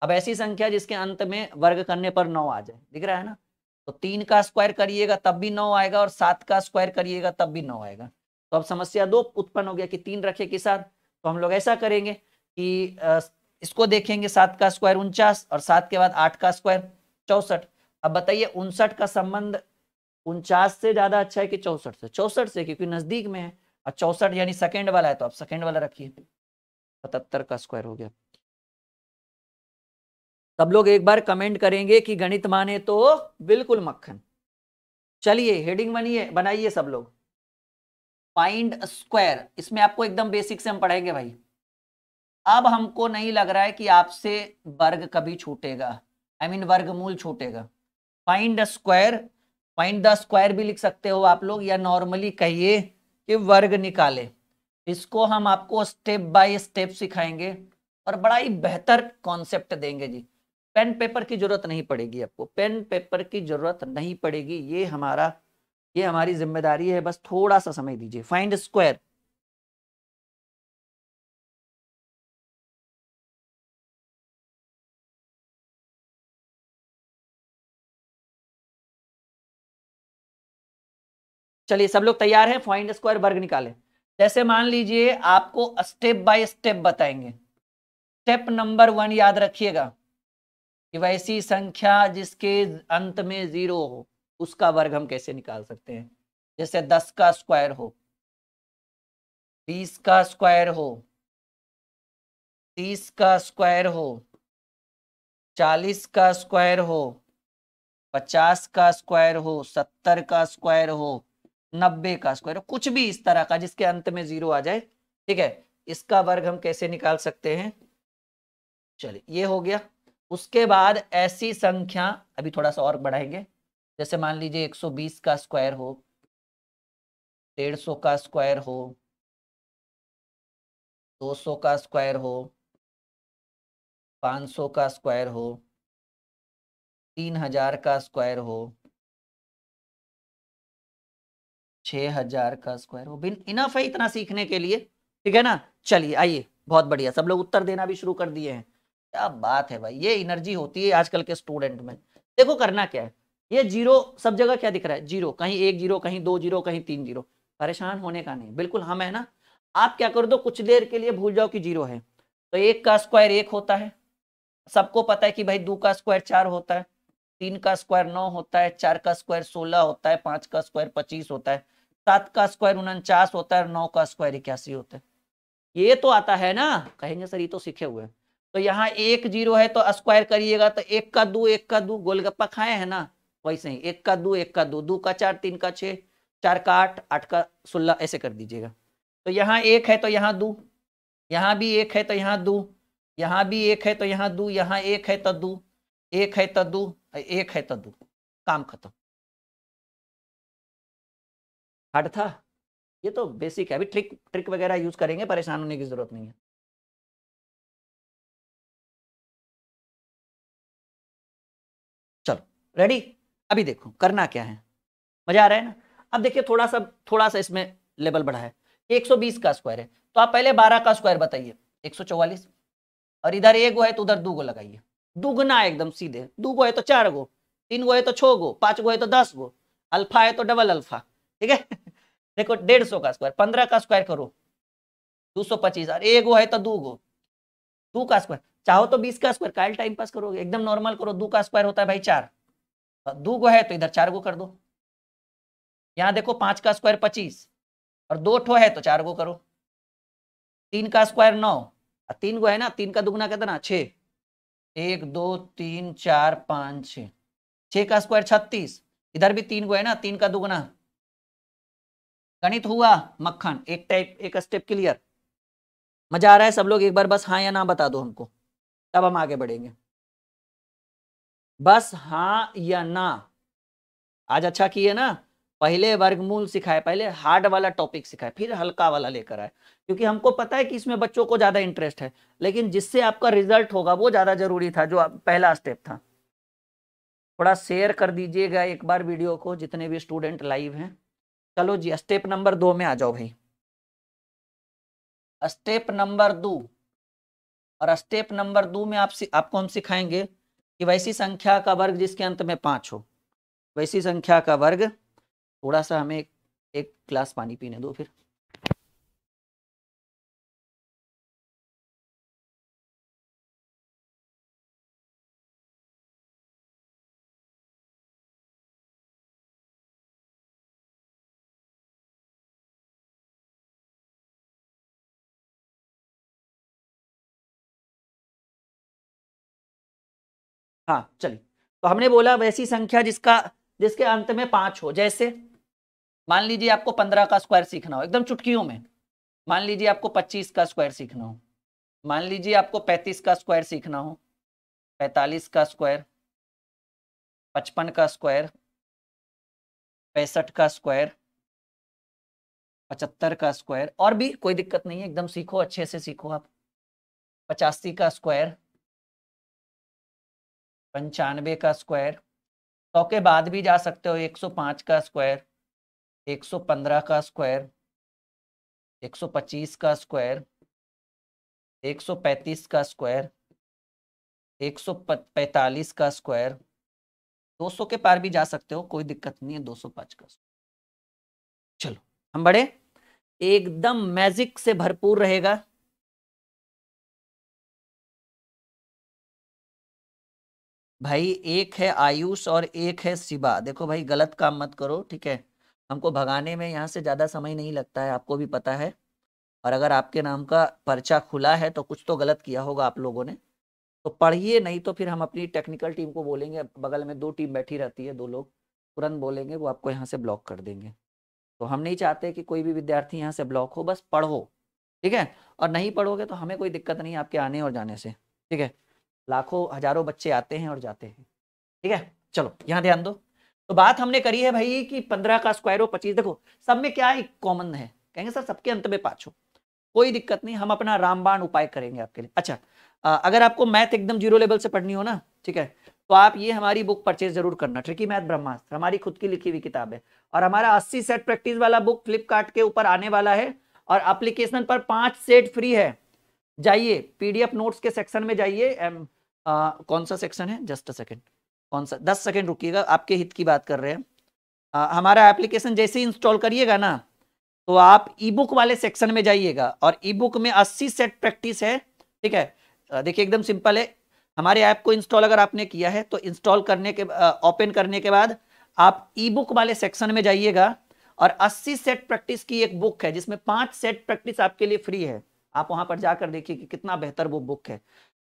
अब ऐसी संख्या जिसके अंत में वर्ग करने पर 9 आ जाए, दिख रहा है ना, तो 3 का स्क्वायर करिएगा तब भी 9 आएगा और 7 का स्क्वायर करिएगा तब भी 9 आएगा। तो अब समस्या 2 उत्पन्न हो गया कि 3 रखे कि 7। तो हम लोग ऐसा करेंगे कि इसको देखेंगे, 7 का स्क्वायर 49 और 7 के बाद 8 का स्क्वायर 64। अब बताइए 59 का संबंध 49 से ज्यादा अच्छा है कि 64 से? 64 से, क्योंकि नजदीक में है। और 64 यानी सेकंड वाला है, तो आप सेकंड वाला रखिए। 77 का स्क्वायर हो गया। सब लोग एक बार कमेंट करेंगे कि गणित माने तो बिल्कुल मक्खन। चलिए हेडिंग बनाइए सब लोग। फाइंड स्क्वायर, इसमें आपको एकदम बेसिक से हम पढ़ेंगे भाई। अब हमको नहीं लग रहा है कि आपसे वर्ग कभी छूटेगा, आई मीन वर्गमूल छूटेगा। Find square, find the square भी लिख सकते हो आप लोग, या नॉर्मली कहिए कि वर्ग निकाले। इसको हम आपको स्टेप बाय स्टेप सिखाएंगे और बड़ा ही बेहतर कॉन्सेप्ट देंगे जी। पेन पेपर की जरूरत नहीं पड़ेगी आपको, पेन पेपर की जरूरत नहीं पड़ेगी, ये हमारी जिम्मेदारी है। बस थोड़ा सा समय दीजिए। फाइंड स्क्वायर, चलिए सब लोग तैयार हैं? फाइंड स्क्वायर वर्ग निकाले। जैसे मान लीजिए आपको स्टेप बाय स्टेप बताएंगे। स्टेप नंबर 1 याद रखिएगा कि वैसी संख्या जिसके अंत में 0 हो उसका वर्ग हम कैसे निकाल सकते हैं। जैसे 10 का स्क्वायर हो, 20 का स्क्वायर हो, 30 का स्क्वायर हो, 40 का स्क्वायर हो, 50 का स्क्वायर हो, 70 का स्क्वायर हो, 90 का स्क्वायर हो, कुछ भी इस तरह का जिसके अंत में 0 आ जाए, ठीक है, इसका वर्ग हम कैसे निकाल सकते हैं। चलिए ये हो गया। उसके बाद ऐसी संख्या, अभी थोड़ा सा और बढ़ाएंगे। जैसे मान लीजिए 120 का स्क्वायर हो, 150 का स्क्वायर हो, 200 का स्क्वायर हो, 500 का स्क्वायर हो, 3000 का स्क्वायर हो, 6000 का स्क्वायर हो। बिन इनफ है इतना सीखने के लिए, ठीक है ना। चलिए आइए, बहुत बढ़िया, सब लोग उत्तर देना भी शुरू कर दिए हैं। क्या बात है भाई, ये एनर्जी होती है आजकल के स्टूडेंट में। देखो करना क्या है, ये 0 सब जगह क्या दिख रहा है, 0, कहीं 1 0, कहीं 2 0, कहीं 3 0। परेशान होने का नहीं, बिल्कुल हम है ना। आप क्या कर दो, कुछ देर के लिए भूल जाओ कि 0 है। तो 1 का स्क्वायर 1 होता है, सबको पता है कि भाई 2 का स्क्वायर 4 होता है, 3 का स्क्वायर 9 होता है, 4 का स्क्वायर 16 होता है, 5 का स्क्वायर 25 होता है, 7 का स्क्वायर 49 होता है और 9 का स्क्वायर 81 होता है। ये तो आता है ना। कहेंगे सर ये तो सीखे हुए हैं। तो यहाँ 1 0 है तो स्क्वायर करिएगा तो 1 का 2, 1 का 2, गोलगप्पा खाए हैं ना, वैसे ही 1 का 2, 1 का 2, 2 का 4, 3 का 6, 4 का 8, 8 का 16, ऐसे कर दीजिएगा। तो यहाँ 1 है तो यहाँ 2, यहाँ भी 1 है तो यहाँ 2, यहाँ भी 1 है तो यहाँ 2, यहाँ 1 है तो 2, 1 है तो 2, 1 है तो 2, काम खत्म। हार्ड था? ये तो बेसिक है, अभी ट्रिक ट्रिक वगैरह यूज करेंगे, परेशान होने की जरूरत नहीं है। चलो रेडी। अभी देखो करना क्या है, मजा आ रहा है ना। अब देखिए थोड़ा सा इसमें लेवल बढ़ा है। 120 का स्क्वायर है तो आप पहले 12 का स्क्वायर बताइए, 144। और इधर 1 गो है तो उधर 2 गो लगाइए, दुगना एकदम सीधे। 2 गो है तो 4 गो, 3 गो है तो 6 गो, 5 गो है तो 10 गो, अल्फा है तो डबल अल्फा, ठीक है। देखो 150 का स्क्वायर, 15 का स्क्वायर करो 225, और 1 गो है तो 2 गो, 2 का स्क्वायर चाहो तो 20 का स्क्वायर, काल टाइम पास करोगे, एकदम नॉर्मल करो। 2 का स्क्वायर होता है भाई 4, 2 गो है तो इधर 4 गो कर दो। यहाँ देखो 5 का स्क्वायर 25 और 2 ठो है तो 4 गो करो। 3 का स्क्वायर 9 और 3 गो है ना, 3 का दुगना कितना 6, 1 2 3 4 5 6, 6 का स्क्वायर 36, इधर भी 3 गो है ना, 3 का दुगना। गणित हुआ मक्खन, एक टाइप एक स्टेप क्लियर। मजा आ रहा है सब लोग? एक बार बस हाँ या ना बता दो हमको, तब हम आगे बढ़ेंगे। बस हाँ या ना। आज अच्छा किए ना, पहले वर्गमूल सिखाए, पहले हार्ड वाला टॉपिक सिखाए, फिर हल्का वाला लेकर आए, क्योंकि हमको पता है कि इसमें बच्चों को ज्यादा इंटरेस्ट है, लेकिन जिससे आपका रिजल्ट होगा वो ज्यादा जरूरी था, जो पहला स्टेप था। थोड़ा शेयर कर दीजिएगा एक बार वीडियो को, जितने भी स्टूडेंट लाइव हैं। चलो जी स्टेप नंबर 2 में आ जाओ भाई। स्टेप नंबर 2, और स्टेप नंबर 2 में आपको हम सिखाएंगे कि वैसी संख्या का वर्ग जिसके अंत में 5 हो, वैसी संख्या का वर्ग। थोड़ा सा हमें एक गिलास पानी पीने दो फिर। हाँ चलिए, तो हमने बोला वैसी संख्या जिसके अंत में 5 हो। जैसे मान लीजिए आपको 15 का स्क्वायर सीखना हो एकदम चुटकियों में, मान लीजिए आपको 25 का स्क्वायर सीखना हो, मान लीजिए आपको 35 का स्क्वायर सीखना हो, 45 का स्क्वायर, 55 का स्क्वायर, 65 का स्क्वायर, 75 का स्क्वायर, और भी कोई दिक्कत नहीं है, एकदम सीखो, अच्छे से सीखो आप। 85 का स्क्वायर, 95 का स्क्वायर, 100 के बाद भी जा सकते हो, 105 का स्क्वायर, 115 का स्क्वायर, 125 का स्क्वायर, 135 का स्क्वायर, 145 का स्क्वायर, 200 के पार भी जा सकते हो, कोई दिक्कत नहीं है, 205 का। चलो हम बढ़े, एकदम मैजिक से भरपूर रहेगा। भाई एक है आयुष और एक है शिवा, देखो भाई गलत काम मत करो, ठीक है। हमको भगाने में यहाँ से ज्यादा समय नहीं लगता है, आपको भी पता है। और अगर आपके नाम का पर्चा खुला है तो कुछ तो गलत किया होगा आप लोगों ने, तो पढ़िए, नहीं तो फिर हम अपनी टेक्निकल टीम को बोलेंगे, बगल में 2 टीम बैठी रहती है, 2 लोग तुरंत बोलेंगे, वो आपको यहाँ से ब्लॉक कर देंगे। तो हम नहीं चाहते कि कोई भी विद्यार्थी यहाँ से ब्लॉक हो, बस पढ़ो, ठीक है। और नहीं पढ़ोगे तो हमें कोई दिक्कत नहीं आपके आने और जाने से, ठीक है। लाखों हजारों बच्चे आते हैं और जाते हैं, ठीक है। चलो यहाँ ध्यान दो, तो बात हमने करी है भाई कि 15 का स्क्वायर हो 25, देखो सब में क्या एक कॉमन है, कहेंगे सर सबके अंत में 5 हो, कोई दिक्कत नहीं, हम अपना रामबाण उपाय करेंगे आपके लिए। अच्छा, अगर आपको मैथ एकदम 0 लेवल से पढ़नी हो ना, ठीक है, तो आप ये हमारी बुक परचेज जरूर करना, ट्रिकी मैथ ब्रह्मास्त्र, हमारी खुद की लिखी हुई किताब है। और हमारा 80 सेट प्रैक्टिस वाला बुक फ्लिपकार्ट के ऊपर आने वाला है, और एप्लीकेशन पर 5 सेट फ्री है। जाइए पीडीएफ नोट्स के सेक्शन में जाइए, कौन सा सेक्शन है, जस्ट अ सेकंड, कौन सा, 10 सेकंड रुकिएगा, आपके हित की बात कर रहे हैं। हमारा एप्लीकेशन जैसे ही इंस्टॉल करिएगा ना, तो आप ई बुक वाले सेक्शन में जाइएगा, और ई बुक में 80 सेट प्रैक्टिस है, ठीक है। देखिए एकदम सिंपल है, हमारे ऐप को इंस्टॉल अगर आपने किया है तो इंस्टॉल करने के ओपन करने के बाद आप ई बुक वाले सेक्शन में जाइएगा, और 80 सेट प्रैक्टिस की एक बुक है जिसमें 5 सेट प्रैक्टिस आपके लिए फ्री है। आप वहां पर जाकर देखिए कि कितना बेहतर वो बुक है।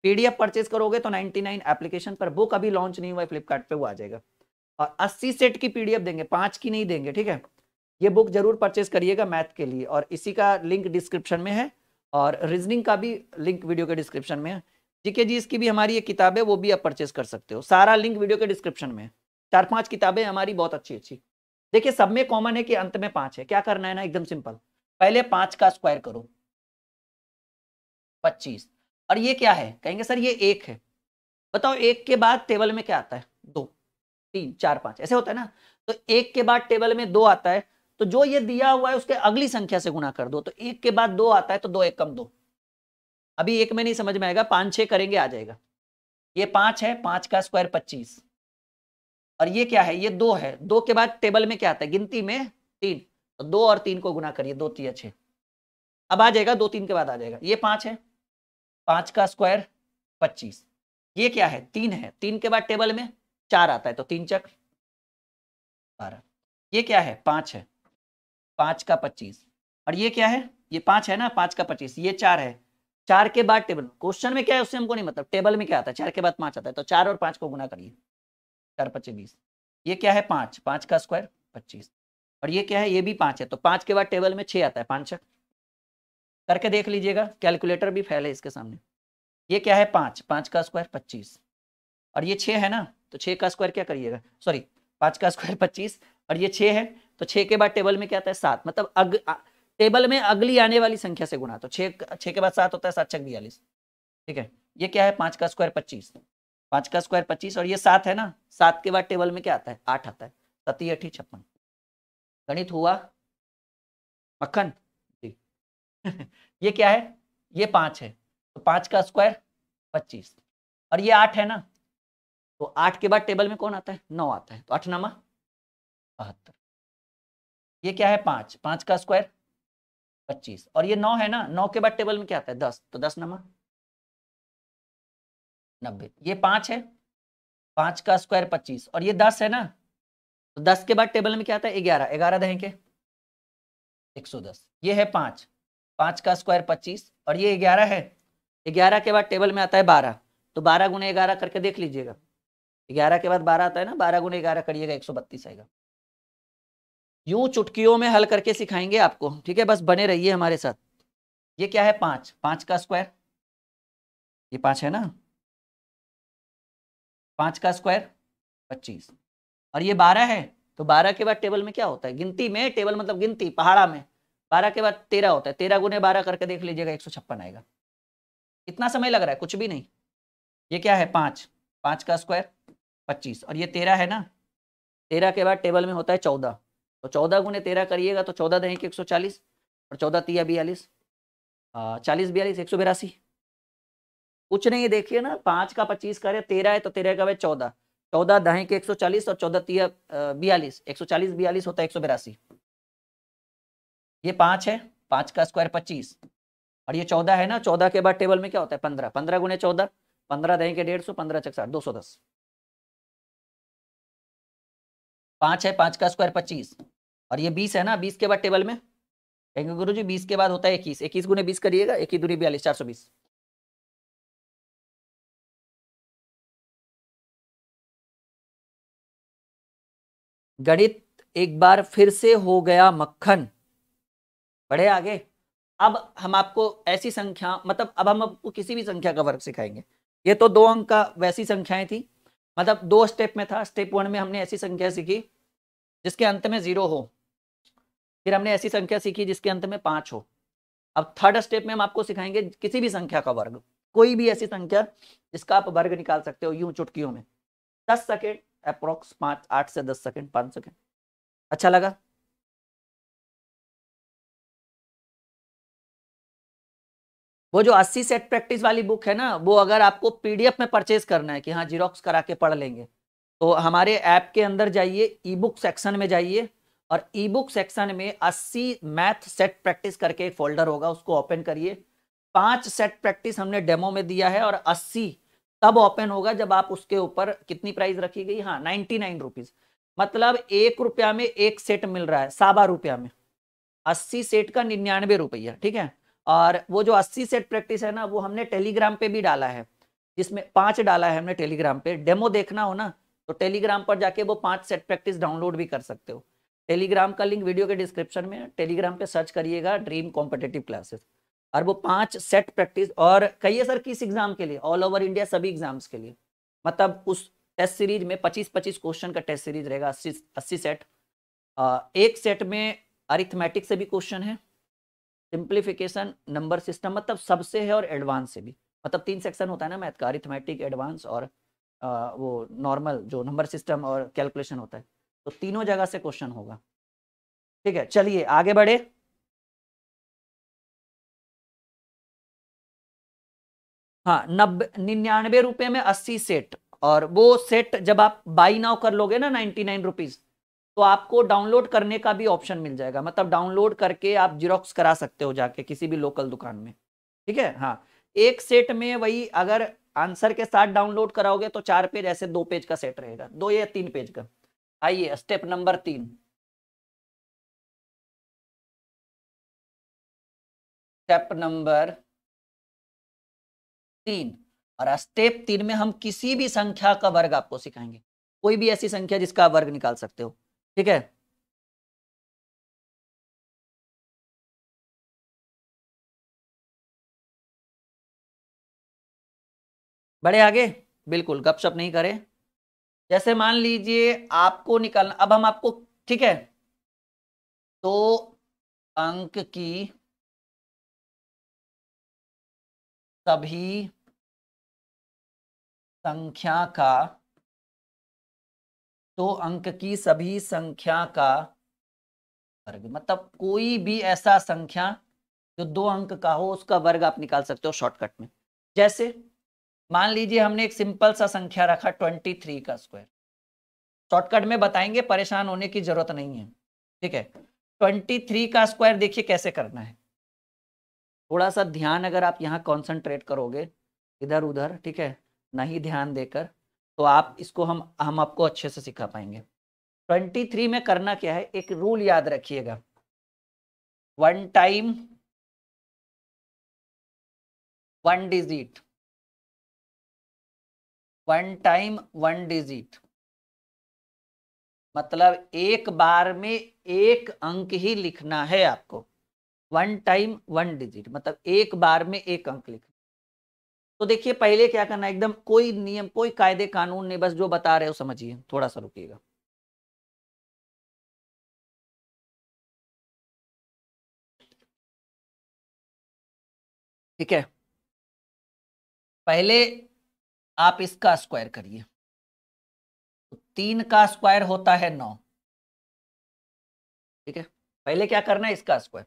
पीडीएफ परचेज करोगे तो 99 एप्लीकेशन पर, बुक अभी लॉन्च नहीं हुआ है फ्लिपकार्ट पे, वो आ जाएगा। और 80 सेट की पीडीएफ देंगे, 5 की नहीं देंगे, ठीक है। ये बुक जरूर परचेज करिएगा मैथ के लिए, और इसी का लिंक डिस्क्रिप्शन में है, और रीजनिंग का भी लिंक वीडियो के डिस्क्रिप्शन में है। जीके जी इसकी भी हमारी एक किताब है, वो भी आप परचेज कर सकते हो, सारा लिंक वीडियो के डिस्क्रिप्शन में है। 4-5 किताबें हमारी बहुत अच्छी अच्छी। देखिए सब में कॉमन है कि अंत में 5 है। क्या करना है ना, एकदम सिंपल, पहले 5 का स्क्वायर करो, 25। और ये क्या है, कहेंगे सर ये 1 है। बताओ 1 के बाद टेबल में क्या आता है, 2, 3, 4, 5 ऐसे होता है ना। तो 1 के बाद टेबल में 2 आता है, तो जो ये दिया हुआ है उसके अगली संख्या से गुणा कर दो। तो 1 के बाद 2 आता है, तो 2 1 कम 2। अभी 1 में नहीं समझ में आएगा, 5-6 करेंगे आ जाएगा। ये 5 है, 5 का स्क्वायर 25। और ये क्या है, ये 2 है, 2 के बाद टेबल में क्या आता है, गिनती में 3, तो 2 और 3 को गुणा करिए, 2 3 6, अब आ जाएगा, 2 3 के बाद आ जाएगा। ये 5 है, 5 का स्क्वायर 25। ये क्या है, 3 है, 3 के बाद टेबल में 4 आता है, तो 3 चक 12। ये क्या है, 5 है, 5 का 25। और ये क्या है, ये 5 है ना, 5 का 25, ये 4 है, 4 के बाद टेबल, क्वेश्चन में क्या है उससे हमको नहीं मतलब, टेबल में क्या आता है, 4 के बाद 5 आता है, तो 4 और 5 को गुणा करिए, 4 5 20। ये क्या है, 5, 5 का स्क्वायर 25। और ये क्या है, ये भी 5 है, तो 5 के बाद टेबल में 6 आता है, 5 करके देख लीजिएगा, कैलकुलेटर भी फैल है इसके सामने। ये क्या है, 5, 5 का स्क्वायर 25। और ये 6 है ना, तो 6 का स्क्वायर क्या करिएगा, सॉरी 5 का स्क्वायर 25, और ये 6 है, तो 6 के बाद टेबल में क्या आता है, 7, मतलब टेबल में अगली आने वाली संख्या से गुणा, तो 6 के बाद 7 होता है, 7 छक 42, ठीक है। ये क्या है, 5 का स्क्वायर 25, 5 का स्क्वायर 25, और ये 7 है ना, 7 के बाद टेबल में क्या आता है, 8 आता है, 7 8 56। गणित हुआ मक्खन जी। ये क्या है, ये 5 है, तो 5 का स्क्वायर 25, और ये 8 है ना, तो 8 के बाद टेबल में कौन आता है, 9 आता है, तो 8 नमा 72। ये क्या है, 5, 5 का स्क्वायर 25, और ये 9 है ना, 9 के बाद टेबल में क्या आता है, 10, तो 10 नमा 90। ये 5 है, 5 का स्क्वायर 25, और ये 10 है ना, तो 10 के बाद टेबल में क्या आता है, 11, 11 दहें के 110। ये है 5, 5 का स्क्वायर 25, और ये 11 है, 11 के बाद टेबल में आता है 12, तो 12 गुणे 11 करके देख लीजिएगा, 11 के बाद 12 आता है ना, 12 गुणे 11 करिएगा 132 आएगा। यूं चुटकियों में हल करके सिखाएंगे आपको, ठीक है, बस बने रहिए हमारे साथ। ये क्या है, 5, 5 का स्क्वायर, ये 5 है ना, 5 का स्क्वायर 25, और ये 12 है, तो 12 के बाद टेबल में क्या होता है, गिनती में, टेबल मतलब गिनती पहाड़ा में, 12 के बाद 13 होता है, 13 गुने 12 करके देख लीजिएगा 156 आएगा। कितना समय लग रहा है, कुछ भी नहीं। ये क्या है, 5, 5 का स्क्वायर 25, और ये 13 है ना, 13 के बाद टेबल में होता है 14, तो 14 गुने 13 करिएगा तो 14 दहें के 140, और 14 तिया 42, 40 42 182। कुछ नहीं, देखिए ना, 5 का 25 करे 13 है, तो 13 का 14, 14 दहें के 140, और 14 तिया 42, 140 42 होता है 182। ये 5 है, 5 का स्क्वायर 25, और ये 14 है ना, 14 के बाद टेबल में क्या होता है 15, 15 गुने 14, 15 दहें के 150, 15 चक 60, 210। 5 है, 5 का स्क्वायर 25, और ये 20 है ना, 20 के बाद टेबल में कहेंगे गुरु जी 20 के बाद होता है 21, 21 गुने 20 करिएगा, 21 दूनी 42, 420। गणित एक बार फिर से हो गया मक्खन। बढ़े आगे। अब हम आपको ऐसी संख्या, मतलब अब हम आपको किसी भी संख्या का वर्ग सिखाएंगे। ये तो 2 अंक का वैसी संख्याएं थी, मतलब 2 स्टेप में था। स्टेप 1 में हमने ऐसी संख्या सीखी जिसके अंत में 0 हो, फिर हमने ऐसी संख्या सीखी जिसके अंत में 5 हो। अब थर्ड स्टेप में हम आपको सिखाएंगे किसी भी संख्या का वर्ग, कोई भी ऐसी संख्या जिसका आप वर्ग निकाल सकते हो यूं चुटकियों में। 10 सेकेंड अप्रोक्स, 5 8 से 10 सेकेंड, 5 सेकेंड। अच्छा लगा? वो जो 80 सेट प्रैक्टिस वाली बुक है ना, वो अगर आपको पीडीएफ में परचेज करना है कि हाँ जीरोक्स करा के पढ़ लेंगे, तो हमारे ऐप के अंदर जाइए, ई बुक सेक्शन में जाइए, और ई बुक सेक्शन में 80 मैथ सेट प्रैक्टिस करके एक फोल्डर होगा, उसको ओपन करिए। 5 सेट प्रैक्टिस हमने डेमो में दिया है, और 80 तब ओपन होगा जब आप उसके ऊपर, कितनी प्राइस रखी गई, हाँ 99 रुपीज, मतलब 1 रुपया में एक सेट मिल रहा है, 1.25 रुपया में 80 सेट का 99 रुपया, ठीक है। और वो जो 80 सेट प्रैक्टिस है ना, वो हमने टेलीग्राम पे भी डाला है, जिसमें 5 डाला है हमने टेलीग्राम पे। डेमो देखना हो ना, तो टेलीग्राम पर जाके वो 5 सेट प्रैक्टिस डाउनलोड भी कर सकते हो। टेलीग्राम का लिंक वीडियो के डिस्क्रिप्शन में, टेलीग्राम पे सर्च करिएगा ड्रीम कॉम्पिटेटिव क्लासेस, और वो 5 सेट प्रैक्टिस, और कहिए सर किस एग्जाम के लिए, ऑल ओवर इंडिया सभी एग्जाम्स के लिए, मतलब उस टेस्ट सीरीज में 25-25 क्वेश्चन का टेस्ट सीरीज रहेगा, 80 सेट। एक सेट में अरिथमेटिक से भी क्वेश्चन है, सिंप्लीफिकेशन, नंबर सिस्टम, मतलब सबसे है, और एडवांस से भी, मतलब 3 सेक्शन होता है ना मैथ का, अरिथमेटिक, एडवांस, और वो नॉर्मल जो नंबर सिस्टम और कैलकुलेशन होता है, तो तीनों जगह से क्वेश्चन होगा। ठीक है, चलिए आगे बढ़े। हाँ, 99 रुपए में 80 सेट, और वो सेट जब आप बाई नाउ कर लोगे ना 99 रुपीज, तो आपको डाउनलोड करने का भी ऑप्शन मिल जाएगा, मतलब डाउनलोड करके आप जीरोक्स करा सकते हो जाके किसी भी लोकल दुकान में। ठीक है, हाँ, एक सेट में वही, अगर आंसर के साथ डाउनलोड कराओगे तो 4 पेज, ऐसे 2 पेज का सेट रहेगा, 2 या 3 पेज का। आइए स्टेप नंबर 3। स्टेप नंबर 3, और स्टेप 3 में हम किसी भी संख्या का वर्ग आपको सिखाएंगे, कोई भी ऐसी संख्या जिसका आप वर्ग निकाल सकते हो। ठीक है, बड़े आगे, बिल्कुल गपशप नहीं करें। जैसे मान लीजिए आपको निकालना, अब हम आपको, ठीक है, तो अंक की सभी संख्या का, तो अंक की सभी संख्या का वर्ग, मतलब कोई भी ऐसा संख्या जो 2 अंक का हो उसका वर्ग आप निकाल सकते हो शॉर्टकट में। जैसे मान लीजिए हमने एक सिंपल सा संख्या रखा 23 का स्क्वायर, शॉर्टकट में बताएंगे, परेशान होने की जरूरत नहीं है, ठीक है। 23 का स्क्वायर देखिए कैसे करना है, थोड़ा सा ध्यान अगर आप यहाँ कॉन्सेंट्रेट करोगे इधर उधर, ठीक है, नहीं ध्यान देकर, तो आप इसको हम आपको अच्छे से सिखा पाएंगे। 23 में करना क्या है, एक रूल याद रखिएगा, 1 टाइम 1 डिजिट, 1 टाइम 1 डिजिट, मतलब एक बार में एक अंक ही लिखना है आपको। 1 टाइम 1 डिजिट मतलब एक बार में एक अंक लिखना। तो देखिए पहले क्या करना है, एकदम कोई नियम कोई कायदे कानून नहीं, बस जो बता रहे हो समझिए, थोड़ा सा रुकिएगा। ठीक है, पहले आप इसका स्क्वायर करिए, तो 3 का स्क्वायर होता है 9, ठीक है। पहले क्या करना है, इसका स्क्वायर,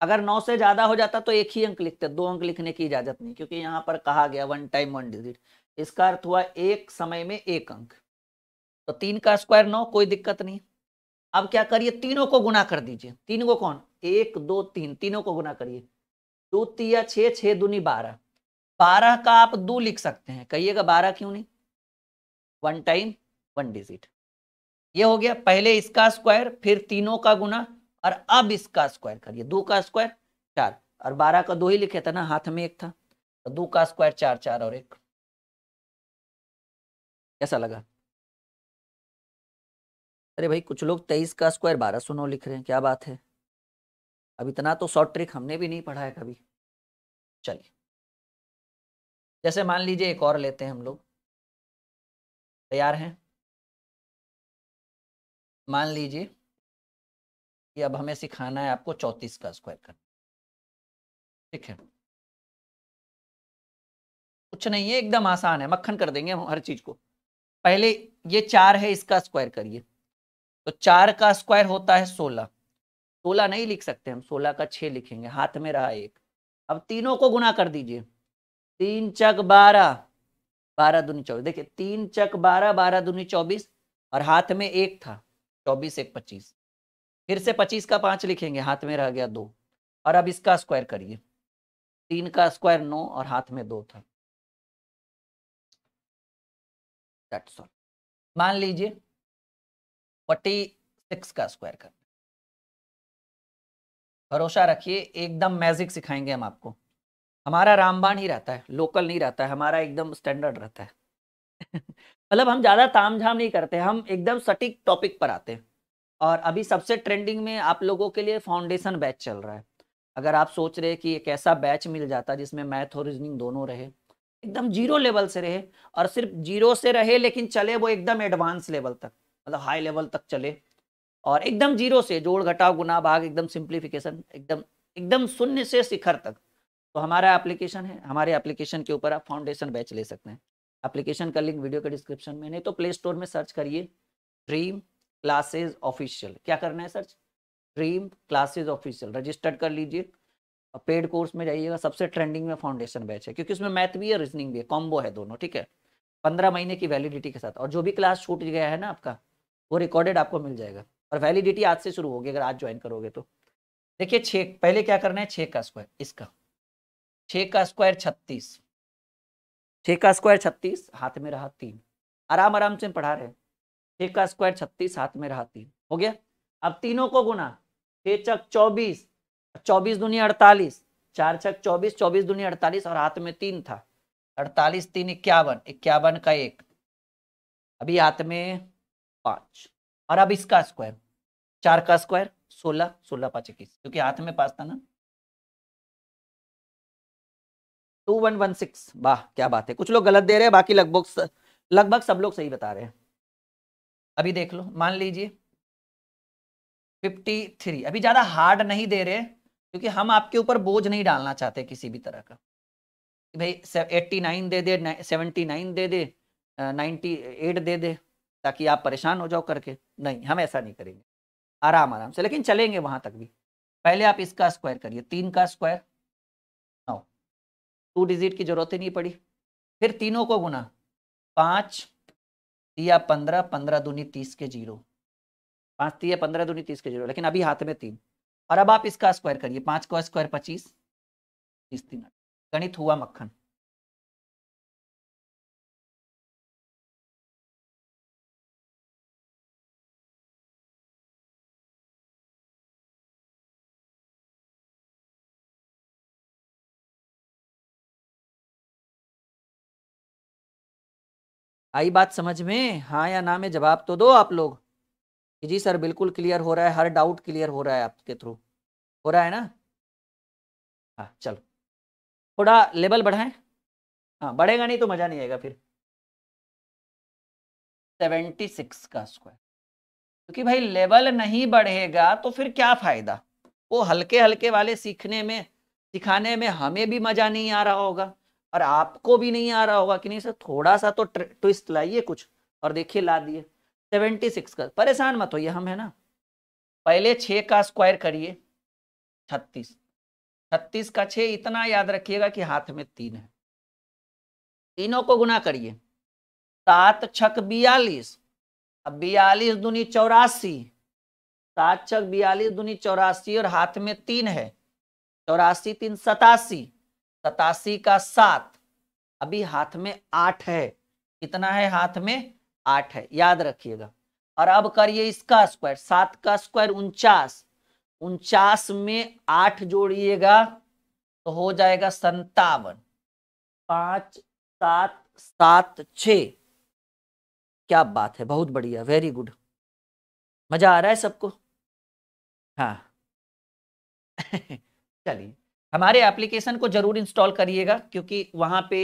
अगर 9 से ज्यादा हो जाता तो एक ही अंक लिखते, 2 अंक लिखने की इजाजत नहीं, क्योंकि यहाँ पर कहा गया 1 टाइम 1 डिजिट, इसका अर्थ हुआ एक समय में एक अंक। तो 3 का स्क्वायर 9, कोई दिक्कत नहीं। अब क्या करिए, तीनों को गुना कर दीजिए, तीन को कौन, 1 2 3, तीनों को गुना करिए, 2 तिया 6, 6 दूनी 12, 12 का आप 2 लिख सकते हैं, कहिएगा 12 क्यों नहीं, 1 टाइम 1 डिजिट। ये हो गया पहले इसका स्क्वायर, फिर तीनों का गुना, और अब इसका स्क्वायर करिए, 2 का स्क्वायर 4, और 12 का 2 ही लिखे था ना, हाथ में एक था, तो 2 का स्क्वायर 4, 4 और 1। कैसा लगा? अरे भाई कुछ लोग 23 का स्क्वायर 1209 लिख रहे हैं, क्या बात है, अब इतना तो शॉर्ट ट्रिक हमने भी नहीं पढ़ा है कभी। चलिए, जैसे मान लीजिए एक और लेते हैं हम लोग, तैयार हैं? मान लीजिए कि अब हमें सिखाना है आपको 34 का स्क्वायर करना, ठीक है। कुछ नहीं है, एकदम आसान है, मक्खन कर देंगे हम हर चीज को। पहले ये 4 है, इसका स्क्वायर करिए, तो 4 का स्क्वायर होता है 16, 16 नहीं लिख सकते हम, 16 का 6 लिखेंगे, हाथ में रहा एक। अब तीनों को गुना कर दीजिए, 3 चक 12, 12 दूनी 24, देखिए 3 चक 12, 12 दूनी 24, और हाथ में एक था, 24 1 25, फिर से 25 का 5 लिखेंगे, हाथ में रह गया 2, और अब इसका स्क्वायर करिए, 3 का स्क्वायर 9 और हाथ में 2 था। That's all. मान लीजिए 46 का स्क्वायर कर, भरोसा रखिए एकदम मैजिक सिखाएंगे हम आपको, हमारा रामबाण ही रहता है, लोकल नहीं रहता है, हमारा एकदम स्टैंडर्ड रहता है। मतलब हम ज्यादा तामझाम नहीं करते, हम एकदम सटीक टॉपिक पर आते हैं। और अभी सबसे ट्रेंडिंग में आप लोगों के लिए फाउंडेशन बैच चल रहा है, अगर आप सोच रहे हैं कि एक ऐसा बैच मिल जाता जिसमें मैथ और रीजनिंग दोनों रहे, एकदम जीरो लेवल से रहे, और सिर्फ जीरो से रहे लेकिन चले वो एकदम एडवांस लेवल तक, मतलब हाई लेवल तक चले, और एकदम जीरो से जोड़ घटाव गुना भाग एकदम सिंप्लीफिकेशन, एकदम एकदम शून्य से शिखर तक, तो हमारा एप्लीकेशन है, हमारे एप्लीकेशन के ऊपर आप फाउंडेशन बैच ले सकते हैं। एप्लीकेशन का लिंक वीडियो के डिस्क्रिप्शन में, नहीं तो प्ले स्टोर में सर्च करिए ड्रीम क्लासेज ऑफिशियल, क्या करना है search, dream classes official, registered कर लीजिए, और पेड कोर्स में जाइएगा, सबसे ट्रेंडिंग में फाउंडेशन बैच है, क्योंकि उसमें मैथ भी है रीजनिंग भी है, कॉम्बो है दोनों, ठीक है। 15 महीने की वैलिडिटी के साथ, और जो भी क्लास छूट गया है ना आपका, वो रिकॉर्डेड आपको मिल जाएगा, और वैलिडिटी आज से शुरू होगी अगर आज ज्वाइन करोगे तो। देखिए 6 पहले क्या करना है, 6 का स्क्वायर, इसका 6 का स्क्वायर 36, 6 का स्क्वायर 36, हाथ में रहा 3, आराम आराम से पढ़ा रहे हैं, 6 का स्क्वायर 36, हाथ में रहा 3, हो गया। अब तीनों को गुना, 6 चक 24, 24 दूनी 48, 4 चक 24, 24 दूनी 48, और हाथ में 3 था, 48 3 51, 51 का 1, अभी हाथ में 5, और अब इसका स्क्वायर, 4 का स्क्वायर 16, 16 5 21, क्योंकि हाथ में 5 था ना, 2116, वाह क्या बात है, कुछ लोग गलत दे रहे हैं, बाकी लगभग सब लोग सही बता रहे हैं। अभी देख लो, मान लीजिए 53, अभी ज्यादा हार्ड नहीं दे रहे, क्योंकि हम आपके ऊपर बोझ नहीं डालना चाहते किसी भी तरह का, भाई 89 दे दे, 79 दे दे, 98 दे दे, ताकि आप परेशान हो जाओ करके, नहीं हम ऐसा नहीं करेंगे, आराम आराम से, लेकिन चलेंगे वहां तक भी। पहले आप इसका स्क्वायर करिए, 3 का स्क्वायर 9, 2 डिजिट की जरूरत ही नहीं पड़ी। फिर तीनों को गुना, 5 या 15, 15 दूनी 30 के 0, 5 या 15 दूनी 30 के 0, लेकिन अभी हाथ में 3। और अब आप इसका स्क्वायर करिए, 5 का स्क्वायर 25, 30 3, गणित हुआ मक्खन। आई बात समझ में? हाँ या ना में जवाब तो दो आप लोग कि जी सर बिल्कुल क्लियर हो रहा है, हर डाउट क्लियर हो रहा है आपके थ्रू, हो रहा है ना? हाँ चलो थोड़ा लेवल बढ़ाएं। हाँ बढ़ेगा नहीं तो मजा नहीं आएगा फिर। 76 का स्क्वायर, क्योंकि भाई लेवल नहीं बढ़ेगा तो फिर क्या फायदा? वो हल्के हल्के वाले सीखने में, सिखाने में हमें भी मजा नहीं आ रहा होगा और आपको भी नहीं आ रहा होगा कि नहीं सर थोड़ा सा तो ट्विस्ट लाइए कुछ, और देखिए ला दिए 76 का। परेशान मत होइए, हम है ना। पहले 6 का स्क्वायर करिए, 36, 36 का 6, इतना याद रखिएगा कि हाथ में 3 है। तीनों को गुना करिए, 7 छक 42, अब 42 दूनी 84, 7 छक 42 दूनी 84 और हाथ में 3 है, 84 3 87, 87 का 7, अभी हाथ में 8 है। कितना है हाथ में? 8 है, याद रखिएगा। और अब करिए इसका स्क्वायर, 7 का स्क्वायर 49, 49 में 8 जोड़िएगा तो हो जाएगा 57, 5 7 7 6। क्या बात है, बहुत बढ़िया, वेरी गुड, मजा आ रहा है सबको? हाँ चलिए हमारे एप्लीकेशन को जरूर इंस्टॉल करिएगा, क्योंकि वहां पे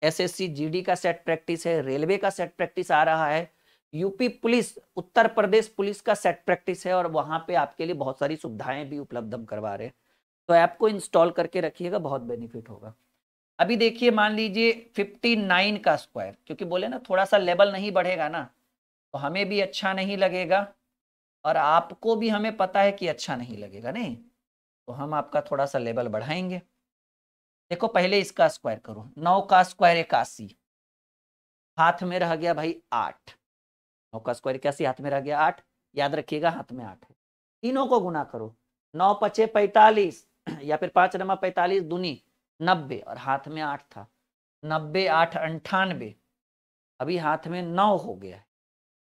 एसएससी जीडी का सेट प्रैक्टिस है, रेलवे का सेट प्रैक्टिस आ रहा है, UP police, Uttar Pradesh police का सेट प्रैक्टिस है, और वहां पे आपके लिए बहुत सारी सुविधाएं भी उपलब्ध हम करवा रहे हैं। तो ऐप को इंस्टॉल करके रखिएगा, बहुत बेनिफिट होगा। अभी देखिए मान लीजिए 59 का स्क्वायर, क्योंकि बोले ना थोड़ा सा लेवल नहीं बढ़ेगा ना तो हमें भी अच्छा नहीं लगेगा और आपको भी हमें पता है कि अच्छा नहीं लगेगा, नहीं तो हम आपका थोड़ा सा लेवल बढ़ाएंगे। देखो पहले इसका स्क्वायर करो, 9 का स्क्वायर 81, हाथ में रह गया भाई 8, 9 का स्क्वायर 81 हाथ में रह गया 8, याद रखिएगा हाथ में 8 है। तीनों को गुना करो, 9 पचे 45 या फिर 5 नमा 45 दूनी 90 और हाथ में 8 था, 90 8 98, अभी हाथ में 9 हो गया है।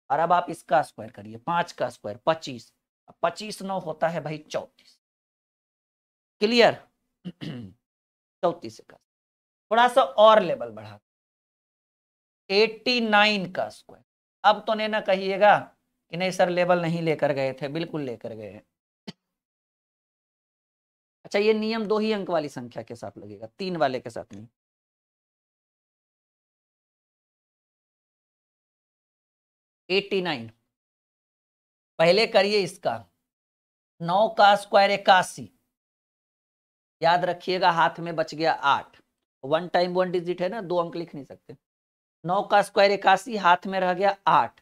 और अब आप इसका स्क्वायर करिए, 5 का स्क्वायर 25, 25 9 होता है भाई 34, क्लियर 34 का थोड़ा सा और लेवल बढ़ा, 89 का स्क्वायर। अब तो नहीं ना कहिएगा कि नहीं सर लेवल नहीं लेकर गए थे, बिल्कुल लेकर गए हैं। अच्छा ये नियम 2 ही अंक वाली संख्या के साथ लगेगा, 3 वाले के साथ नहीं। एट्टी नाइन, पहले करिए इसका, 9 का स्क्वायर 81, याद रखिएगा हाथ में बच गया 8, 1 टाइम 1 डिजिट है ना, 2 अंक लिख नहीं सकते। 9 का स्क्वायर 81, हाथ में रह गया 8,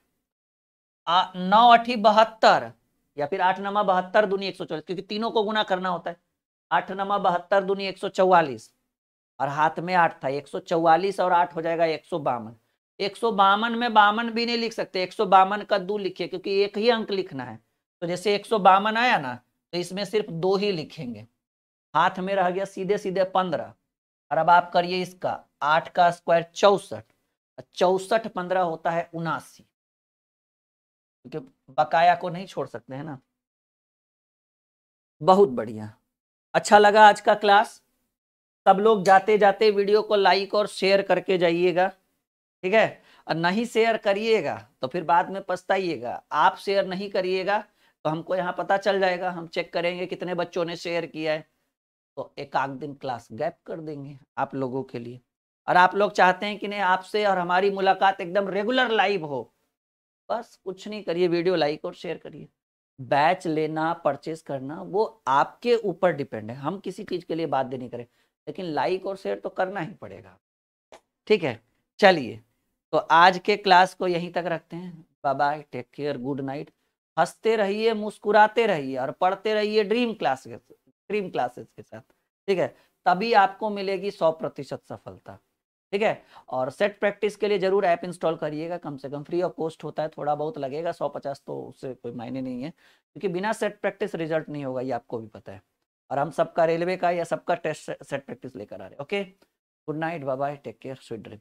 9 8 72 या फिर 8 नमा 72 दूनी 144, क्योंकि तीनों को गुना करना होता है। 8 नमा 72 दूनी 144 और हाथ में 8 था, 144 और 8 हो जाएगा 152। 152 में 52 भी नहीं लिख सकते, 152 का 2 लिखिए, क्योंकि एक ही अंक लिखना है। तो जैसे 152 आया ना तो इसमें सिर्फ 2 ही लिखेंगे, हाथ में रह गया सीधे सीधे 15। और अब आप करिए इसका, 8 का स्क्वायर 64, 64 15 होता है 79, क्योंकि बकाया को नहीं छोड़ सकते हैं ना। बहुत बढ़िया, अच्छा लगा आज का क्लास। सब लोग जाते जाते वीडियो को लाइक और शेयर करके जाइएगा, ठीक है? और नहीं शेयर करिएगा तो फिर बाद में पछताइएगा। आप शेयर नहीं करिएगा तो हमको यहाँ पता चल जाएगा, हम चेक करेंगे कितने बच्चों ने शेयर किया है, तो एक आध दिन क्लास गैप कर देंगे आप लोगों के लिए। और आप लोग चाहते हैं कि नहीं आपसे और हमारी मुलाकात एकदम रेगुलर लाइव हो, बस कुछ नहीं करिए, वीडियो लाइक और शेयर करिए। बैच लेना परचेज करना वो आपके ऊपर डिपेंड है, हम किसी चीज के लिए बाध्य नहीं करें, लेकिन लाइक और शेयर तो करना ही पड़ेगा, ठीक है? चलिए तो आज के क्लास को यहीं तक रखते हैं, bye bye, take care, good night. हंसते रहिए, मुस्कुराते रहिए और पढ़ते रहिए ड्रीम क्लासेस के साथ, ठीक है। तभी आपको मिलेगी 100% सफलता, ठीक है। और सेट प्रैक्टिस के लिए जरूर ऐप इंस्टॉल करिएगा, कम से कम फ्री ऑफ कॉस्ट होता है, थोड़ा बहुत लगेगा, 150 तो उससे कोई मायने नहीं है, क्योंकि बिना सेट प्रैक्टिस रिजल्ट नहीं होगा, ये आपको भी पता है। और हम सबका रेलवे का या सबका टेस्ट सेट प्रैक्टिस लेकर आ रहे हैं। Okay, good night, bye bye, take care, sweet dream.